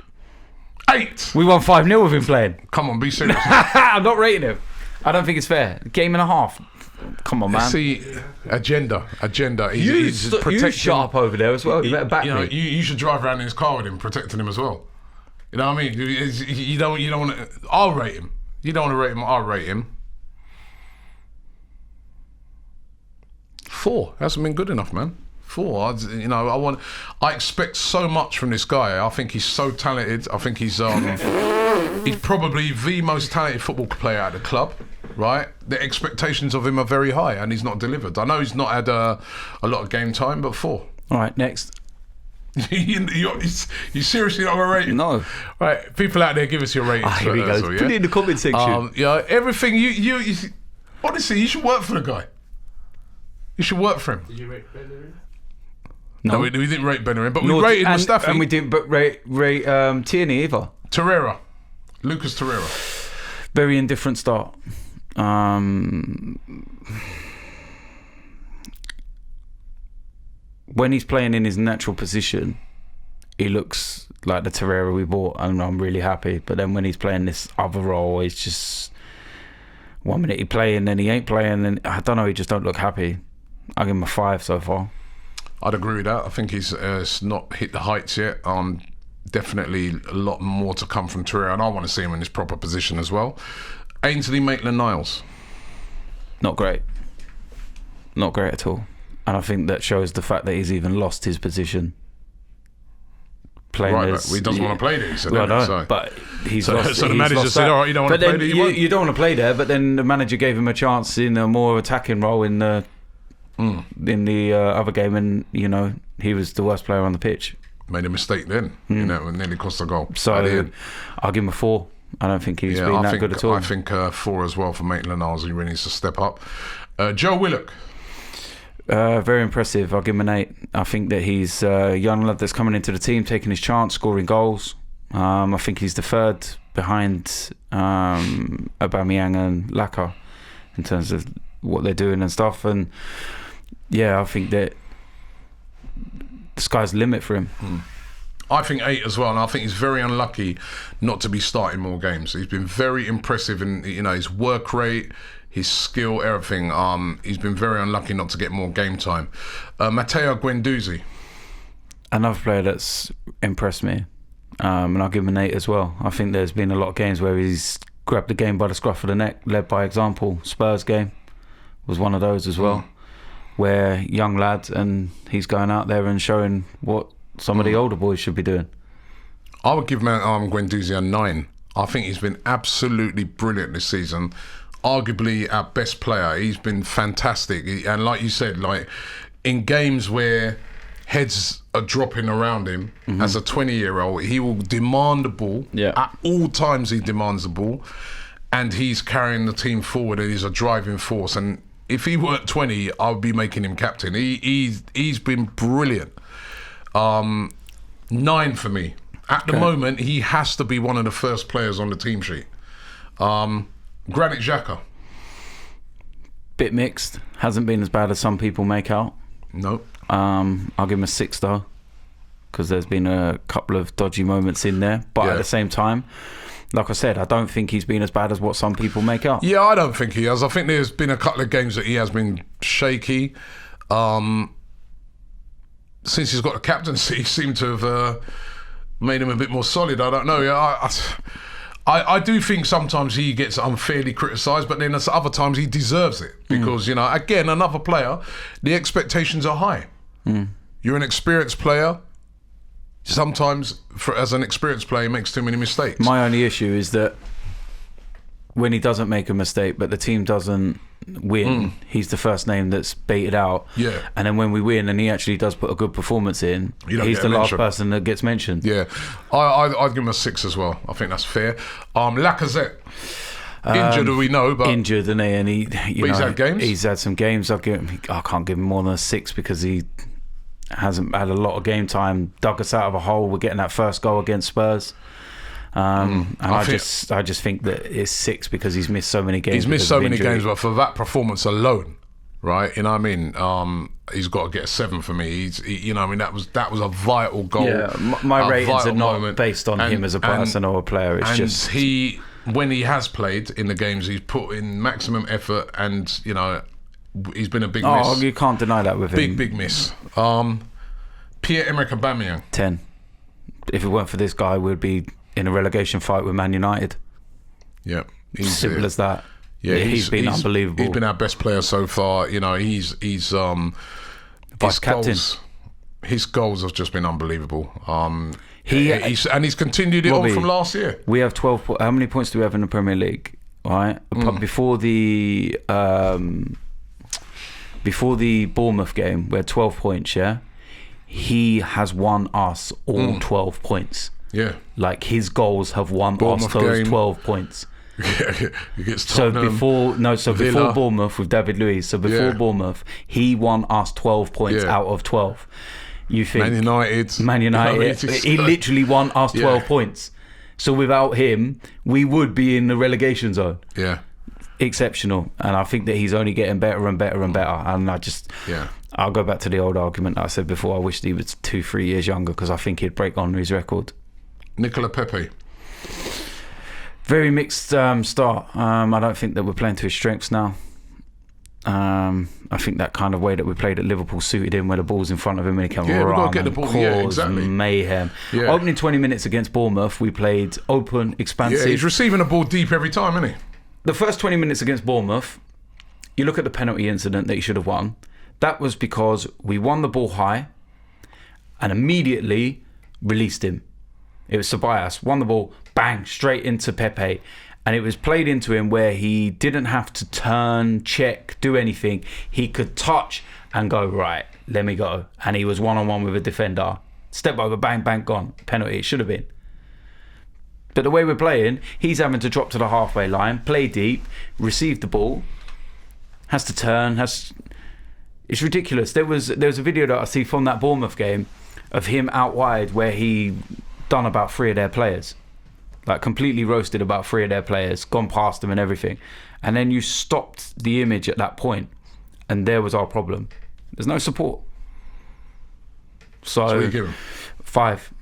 8. We won 5-0 with him playing. Come on, be serious. I'm not rating him. I don't think it's fair. Game and a half. Come on, man. See, agenda. He's, You he's protecting. shut up over there as well. You better back me. You should drive around in his car with him, protecting him as well. You know what I mean? You don't want to. I'll rate him. You don't want to rate him. I'll rate him. 4. Hasn't been good enough, man. 4. I expect so much from this guy. I think he's so talented. I think he's probably the most talented football player at the club. Right, the expectations of him are very high, and he's not delivered. I know he's not had a lot of game time, but 4. All right, next. you seriously not gonna rate him? No. Right, people out there, give us your ratings. Here he for goes. Ozil, Put it in the comment section. Everything you honestly, you should work for the guy. You should work for him. Did you rate Bellerin? No, we didn't rate Bellerin, but we rated Mustafi. And we didn't rate Tierney either. Torreira, Lucas Torreira. Very indifferent start. When he's playing in his natural position, he looks like the Torreira we bought, and I'm really happy. But then when he's playing this other role, it's just 1 minute he playing, then he ain't playing, and I don't know, he just don't look happy. I give him a 5 so far. I'd agree with that. I think he's not hit the heights yet. Definitely a lot more to come from Torreira, and I want to see him in his proper position as well. Ainsley Maitland-Niles. Not great. Not great at all. And I think that shows the fact that he's even lost his position. Right, he doesn't want to play there, he said. Well, no, so. but he's so, lost. so the manager said, all right, you don't want to play there, you don't want to play there, but then the manager gave him a chance in a more attacking role in the other game, and, you know, he was the worst player on the pitch. Made a mistake then, you know, and nearly cost a goal. So I'll give him a 4. I don't think he's been that good at all. I think 4 as well for Maitland-Niles. He really needs to step up. Joe Willock. Very impressive. I'll give him an 8. I think that he's a young lad that's coming into the team, taking his chance, scoring goals. I think he's the third behind Aubameyang and Laka in terms of what they're doing and stuff. And yeah, I think that the sky's the limit for him. I think 8 as well, and I think he's very unlucky not to be starting more games. He's been very impressive in, you know, his work rate, his skill, everything. He's been very unlucky not to get more game time. Matteo Guendouzi. Another player that's impressed me, and I'll give him an 8 as well. I think there's been a lot of games where he's grabbed the game by the scruff of the neck, led by example. Spurs game was one of those as well, where young lad, and he's going out there and showing what some of the older boys should be doing. I would give Guendouzi a 9. I think he's been absolutely brilliant this season. Arguably our best player. He's been fantastic. And like you said, like in games where heads are dropping around him, as a 20-year-old, he will demand the ball. Yeah. At all times he demands the ball. And he's carrying the team forward, and he's a driving force. And if he weren't 20, I would be making him captain. He's been brilliant. 9 for me. At the moment, he has to be one of the first players on the team sheet. Granit Xhaka. Bit mixed. Hasn't been as bad as some people make out. No. I'll give him a 6 though, because there's been a couple of dodgy moments in there. But at the same time, like I said, I don't think he's been as bad as what some people make out. Yeah, I don't think he has. I think there's been a couple of games that he has been shaky. Since he's got the captaincy, he seemed to have made him a bit more solid. I don't know. Yeah, I do think sometimes he gets unfairly criticised, but then other times he deserves it because, you know, again, another player, the expectations are high. You're an experienced player. Sometimes, as an experienced player, he makes too many mistakes. My only issue is that when he doesn't make a mistake, but the team doesn't win, he's the first name that's baited out. Yeah. And then when we win and he actually does put a good performance in, he's the last person that gets mentioned. Yeah. I'd give him a 6 as well. I think that's fair. Lacazette. Injured, we know, but injured, and he's had games. He's had some games. I can't give him more than a 6 because he hasn't had a lot of game time. Dug us out of a hole. We're getting that first goal against Spurs. And I just think that it's 6 because he's missed so many games. He's missed so many games, but for that performance alone, right? You know what I mean? He's got to get a 7 for me. You know what I mean? That was a vital goal. Yeah, my ratings are not based on him as a person or a player. It's just when he has played in the games, he's put in maximum effort, and you know, he's been a big miss. Oh, you can't deny that with him. Big miss. Pierre-Emerick Aubameyang. 10. If it weren't for this guy, we'd be in a relegation fight with Man United. Yeah, simple as that. Yeah, he's been unbelievable. He's been our best player so far. You know, he's vice captain. His goals have just been unbelievable. He's continued it on from last year. We have 12. How many points do we have in the Premier League? All right, before the Bournemouth game, we had 12 points. Yeah, he has won us all 12 points. Yeah, like his goals have won us those 12 points. Before Bournemouth with David Luiz. So before Bournemouth, he won us 12 points out of 12. You think Man United, he literally won us 12 points. So without him, we would be in the relegation zone. Yeah, exceptional, and I think that he's only getting better and better and better. And I'll go back to the old argument that I said before. I wish he was 2-3 years younger because I think he'd break Henry's record. Nicola Pepe. Very mixed start. I don't think that we're playing to his strengths now. I think that kind of way that we played at Liverpool suited him, where the ball's in front of him and he can run get the and ball. cause Yeah, exactly. mayhem. Yeah. Opening 20 minutes against Bournemouth, we played open, expansive. Yeah, he's receiving the ball deep every time, isn't he? The first 20 minutes against Bournemouth, you look at the penalty incident that he should have won. That was because we won the ball high and immediately released him. It was Ceballos, won the ball, bang, straight into Pepe. And it was played into him where he didn't have to turn, check, do anything. He could touch and go, right, let me go. And he was one-on-one with a defender. Step over, bang, bang, gone. Penalty, it should have been. But the way we're playing, he's having to drop to the halfway line, play deep, receive the ball, has to turn, It's ridiculous. There was a video that I see from that Bournemouth game of him out wide where he done about 3 of their players. Like completely roasted about 3 of their players, gone past them and everything. And then you stopped the image at that point, and there was our problem. There's no support. So what do you give him? 5.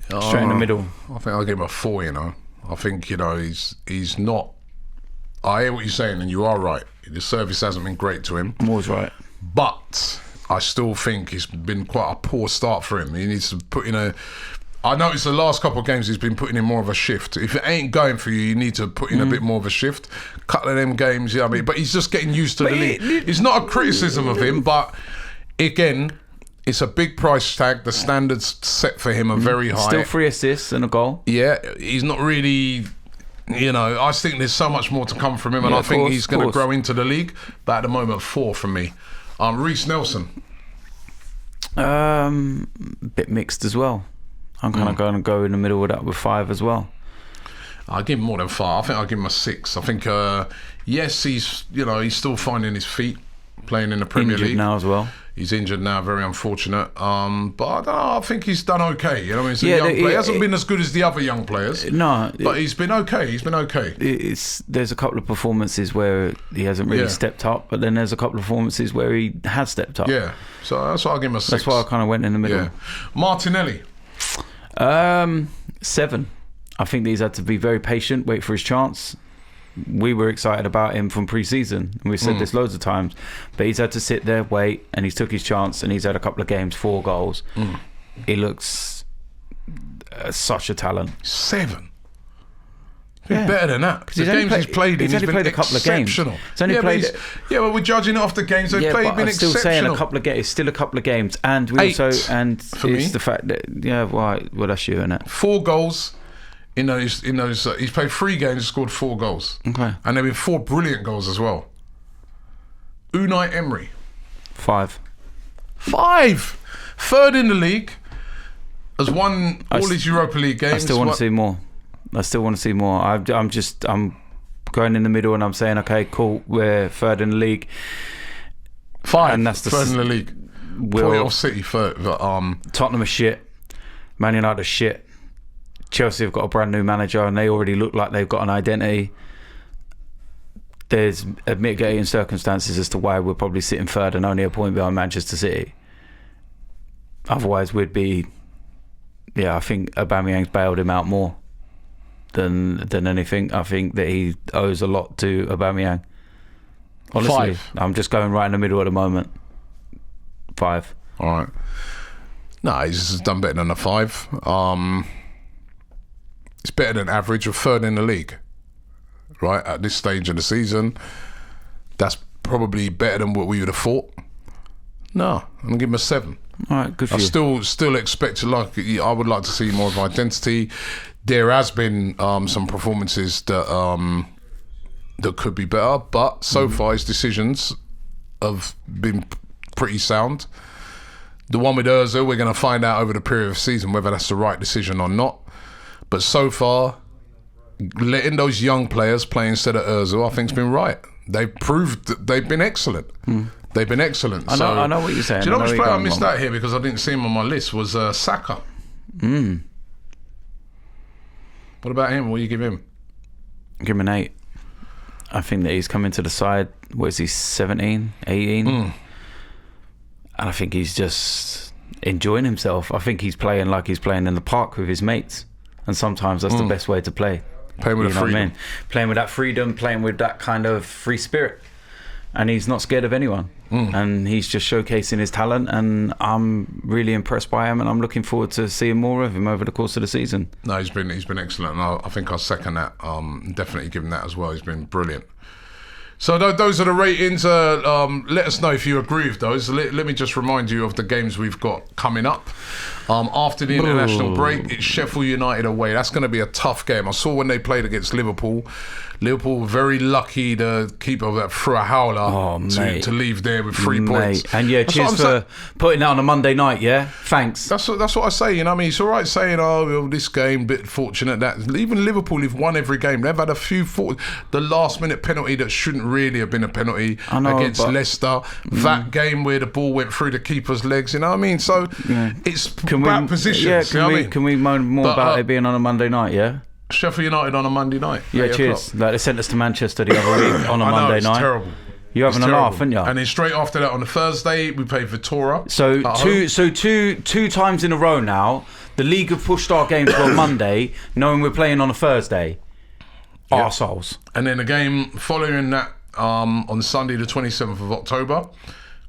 Straight in the middle. I think I'll give him a 4, you know. I think, you know, he's not... I hear what you're saying, and you are right. The service hasn't been great to him. I'm always right. But I still think it's been quite a poor start for him. He needs to put in a... I noticed the last couple of games he's been putting in more of a shift. If it ain't going for you, you need to put in a bit more of a shift. Couple of them games, you know what I mean? But he's just getting used to the league. It's not a criticism of him, but again, it's a big price tag. The standards set for him are very high. Still 3 assists and a goal. Yeah, he's not really... You know, I think there's so much more to come from him, and I think he's going to grow into the league. But at the moment, 4 from me. Reece Nelson. Bit mixed as well. I'm kind of going to go in the middle with that with 5 as well. I'll give him more than 5. I think I'll give him a 6. I think, yes, he's still finding his feet playing in the Premier League now as well. He's injured now, very unfortunate. But I don't know, I think he's done okay. You know what I mean? He's a young player. He hasn't been as good as the other young players. No. But he's been okay. He's been okay. There's a couple of performances where he hasn't really stepped up, but then there's a couple of performances where he has stepped up. Yeah. So that's why I'll give him a 6. That's why I kind of went in the middle. Yeah. Martinelli. 7. I think that he's had to be very patient, wait for his chance. We were excited about him from pre-season, and we've said this loads of times, but he's had to sit there, wait, and he's took his chance, and he's had a couple of games, 4 goals. He looks such a talent. 7. Better than that. The games he's played in, he's been a couple of games. He's only played. Well, we're judging it off the games they've played. Been exceptional. Still saying a couple of games. It's still a couple of games, and we 8 also and for it's me. the fact that well, that's you, isn't it? 4 goals in those. He's played 3 games, and scored 4 goals. Okay, and there've been 4 brilliant goals as well. Unai Emery. 5. 3rd in the league. Has won all his Europa League games. I still want to see more. I'm going in the middle and I'm saying, okay, cool, we're 3rd in the league. 5, and that's 3rd in the league. Point off City 3rd. Tottenham are shit. Man United are shit. Chelsea have got a brand new manager and they already look like they've got an identity. There's mitigating circumstances as to why we're probably sitting 3rd and only a point behind Manchester City. Otherwise, we'd be... Yeah, I think Aubameyang's bailed him out more than anything. I think that he owes a lot to Aubameyang. Honestly, 5. I'm just going right in the middle at the moment. 5. All right. No, he's done better than a 5. It's better than average of 3rd in the league. Right, at this stage of the season, that's probably better than what we would have thought. No, I'm gonna give him a 7. All right, good for you. Still expect I would like to see more of identity. There has been some performances that could be better, but so far his decisions have been pretty sound. The one with Ozil, we're going to find out over the period of the season whether that's the right decision or not. But so far, letting those young players play instead of Ozil, I think has been right. They've proved that they've been excellent. They've been excellent. I know what you're saying. Do you know which player I missed out here because I didn't see him on my list was Saka. What about him? What do you give him? Give him an 8. I think that he's coming to the side. What is he, 17, 18? And I think he's just enjoying himself. I think he's playing like he's playing in the park with his mates. And sometimes that's the best way to play. Playing with freedom. Playing with that freedom, playing with that kind of free spirit. And he's not scared of anyone. And he's just showcasing his talent, and I'm really impressed by him, and I'm looking forward to seeing more of him over the course of the season. No, he's been excellent, and I think I'll second that. Definitely give him that as well. He's been brilliant. So those are the ratings. Let us know if you agree with those. Let me just remind you of the games we've got coming up. After the international break, it's Sheffield United away. That's going to be a tough game. I saw when they played against Liverpool. Liverpool were very lucky, the keeper that threw a howler to leave there with 3 points. And cheers for putting that on a Monday night, yeah? Thanks. That's what I say, you know what I mean? It's all right saying, this game, bit fortunate that. Even Liverpool have won every game. They've had a few the last minute penalty that shouldn't really have been a penalty against Leicester. That game where the ball went through the keeper's legs, you know what I mean? So it's about positions. Can we moan more about it being on a Monday night, yeah? Sheffield United on a Monday night. Yeah, cheers. Like they sent us to Manchester the other week on a Monday night. Terrible. You're having a laugh, aren't you? And then straight after that on the Thursday we played Vittoria. So two times in a row now, the league have pushed our game to a Monday, knowing we're playing on a Thursday. Arseholes. And then the game following that on Sunday the 27th of October.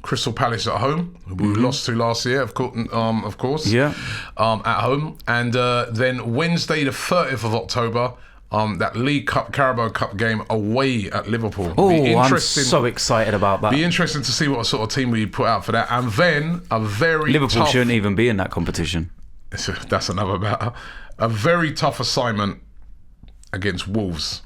Crystal Palace at home, we lost to last year, of course. Yeah. At home. And then Wednesday, the 30th of October, that League Cup, Carabao Cup game away at Liverpool. Oh, I'm so excited about that. Be interesting to see what sort of team we put out for that. And then a very Liverpool shouldn't even be in that competition. That's another matter. A very tough assignment against Wolves.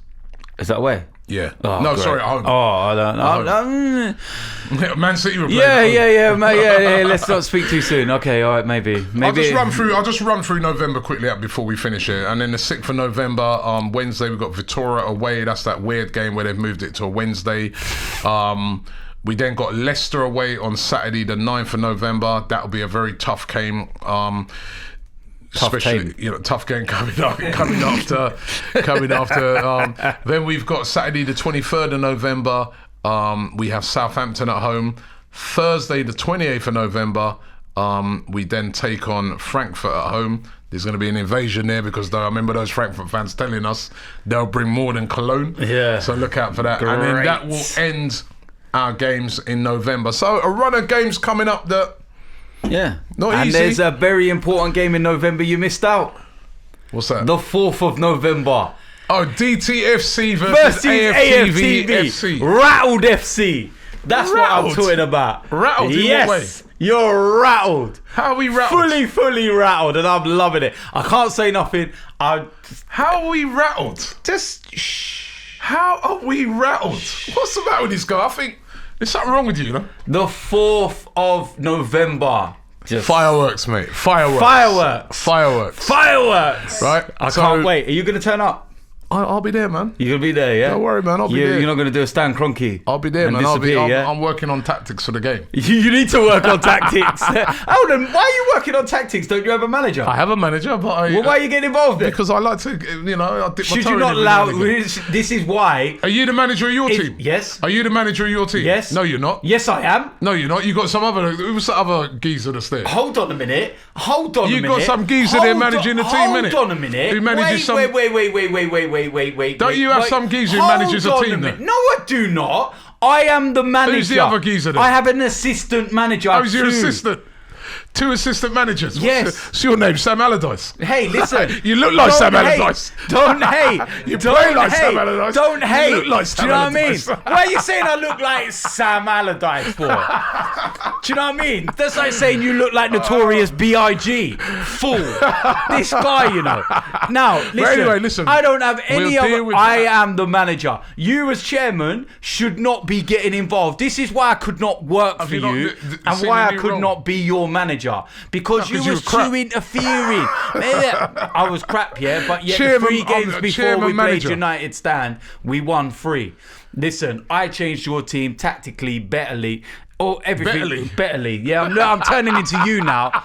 Is that away? Yeah. Oh, no, great. Sorry, at home. Oh, I don't know. Man City were playing. Yeah. Let's not speak too soon. Okay, all right, maybe. I'll just run through November quickly before we finish it. And then the 6th of November, Wednesday, we've got Vittoria away. That's that weird game where they've moved it to a Wednesday. We then got Leicester away on Saturday, the 9th of November. That'll be a very tough game. Tough game coming after. Then we've got Saturday the 23rd of November. We have Southampton at home. Thursday the 28th of November. We then take on Frankfurt at home. There's going to be an invasion there because I remember those Frankfurt fans telling us they'll bring more than Cologne. Yeah. So look out for that. Great. And then that will end our games in November. So a run of games coming up that. Yeah. Not and easy. There's a very important game in November you missed out. What's that? The 4th of November. Oh, DTFC versus AFTV FC. Rattled FC. That's Rattled. what I'm talking about. Rattled in what way? You're rattled. How are we rattled? Fully rattled, and I'm loving it. I can't say nothing. How are we rattled? Just shh. How are we rattled? What's the matter with this guy? I think there's something wrong with you, know? The 4th of November. Fireworks, mate. Fireworks. Right? I can't wait. Are you going to turn up? I'll be there, man. You're going to be there, yeah? Don't worry, man. I'll be there. You're not going to do a Stan Kroenke? I'll be there, man. I'm working on tactics for the game. You need to work on tactics. Hold on. Why are you working on tactics? Don't you have a manager? I have a manager, but well, why are you getting involved then? Because I like to, I dip my Should toe you not in allow... every now and again. This is why... Are you the manager of your team? Yes. Are you the manager of your team? Yes. No, you're not. Yes, I am. No, you're not. You got some other... Who's the other geezer that's there? Hold on a minute. You got some geezer there managing the team, innit? Hold on a minute. Who manages some... Wait. Don't you have some geezer who manages a team then? No, I do not. I am the manager. Who's the other geezer then? I have an assistant manager. Who's your assistant? 2 assistant managers. Yes. What's your name? Sam Allardyce. Hey, listen. You look like Sam Allardyce. You play like Sam Allardyce. Don't hate. You look like Sam Do you know Allardyce. what I mean? Why are you saying I look like Sam Allardyce for? Do you know what I mean? That's like saying you look like Notorious B.I.G. Fool. This guy, you know. Now, listen. But anyway, listen. I don't have any other... I that. am the manager. You as chairman should not be getting involved. This is why I could not work for you and why I could not be your manager. Because you was too interfering. I was crap, yeah, but yet the 3 games before we played United Stand, we won 3. Listen, I changed your team tactically, betterly. Oh, everything betterly. Yeah, I'm turning into you now.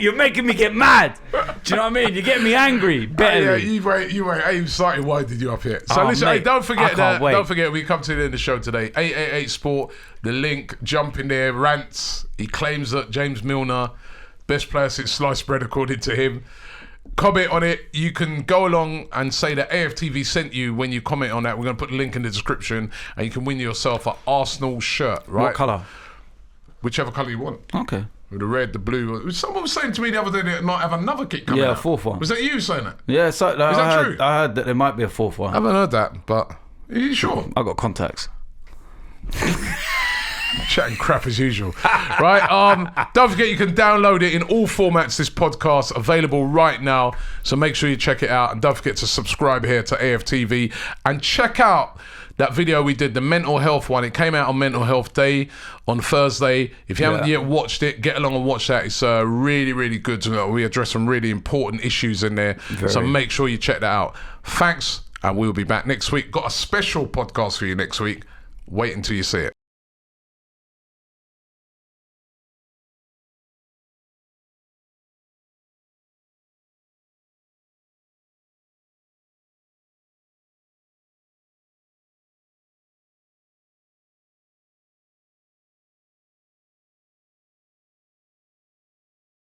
You're making me get mad. you know what I mean? You get me angry. Better. Yeah, you wait. Hey, excited. Why did you up here? So listen, mate, hey, don't forget that. wait. Don't forget, we come to the end of the show today. 888 Sport. The link. Jump in there. Rants. He claims that James Milner, best player since sliced bread, according to him. Comment on it. You can go along and say that AFTV sent you when you comment on that. We're going to put the link in the description, and you can win yourself an Arsenal shirt. Right? What colour? Whichever colour you want. Okay. With the red, the blue. Someone was saying to me the other day that it might have another kit coming out. Yeah, a fourth one. Was that you saying that? Yeah, so Is that true? I heard that there might be a fourth one. I haven't heard that, but are you sure? I got contacts. Chatting crap as usual. Right? Don't forget you can download it in all formats, this podcast, available right now. So make sure you check it out. And don't forget to subscribe here to AFTV. And check out that video we did, the mental health one. It came out on Mental Health Day on Thursday. If you haven't yet watched it, get along and watch that. It's really, really good. We address some really important issues in there. So make sure you check that out. Thanks, and we'll be back next week. Got a special podcast for you next week. Wait until you see it.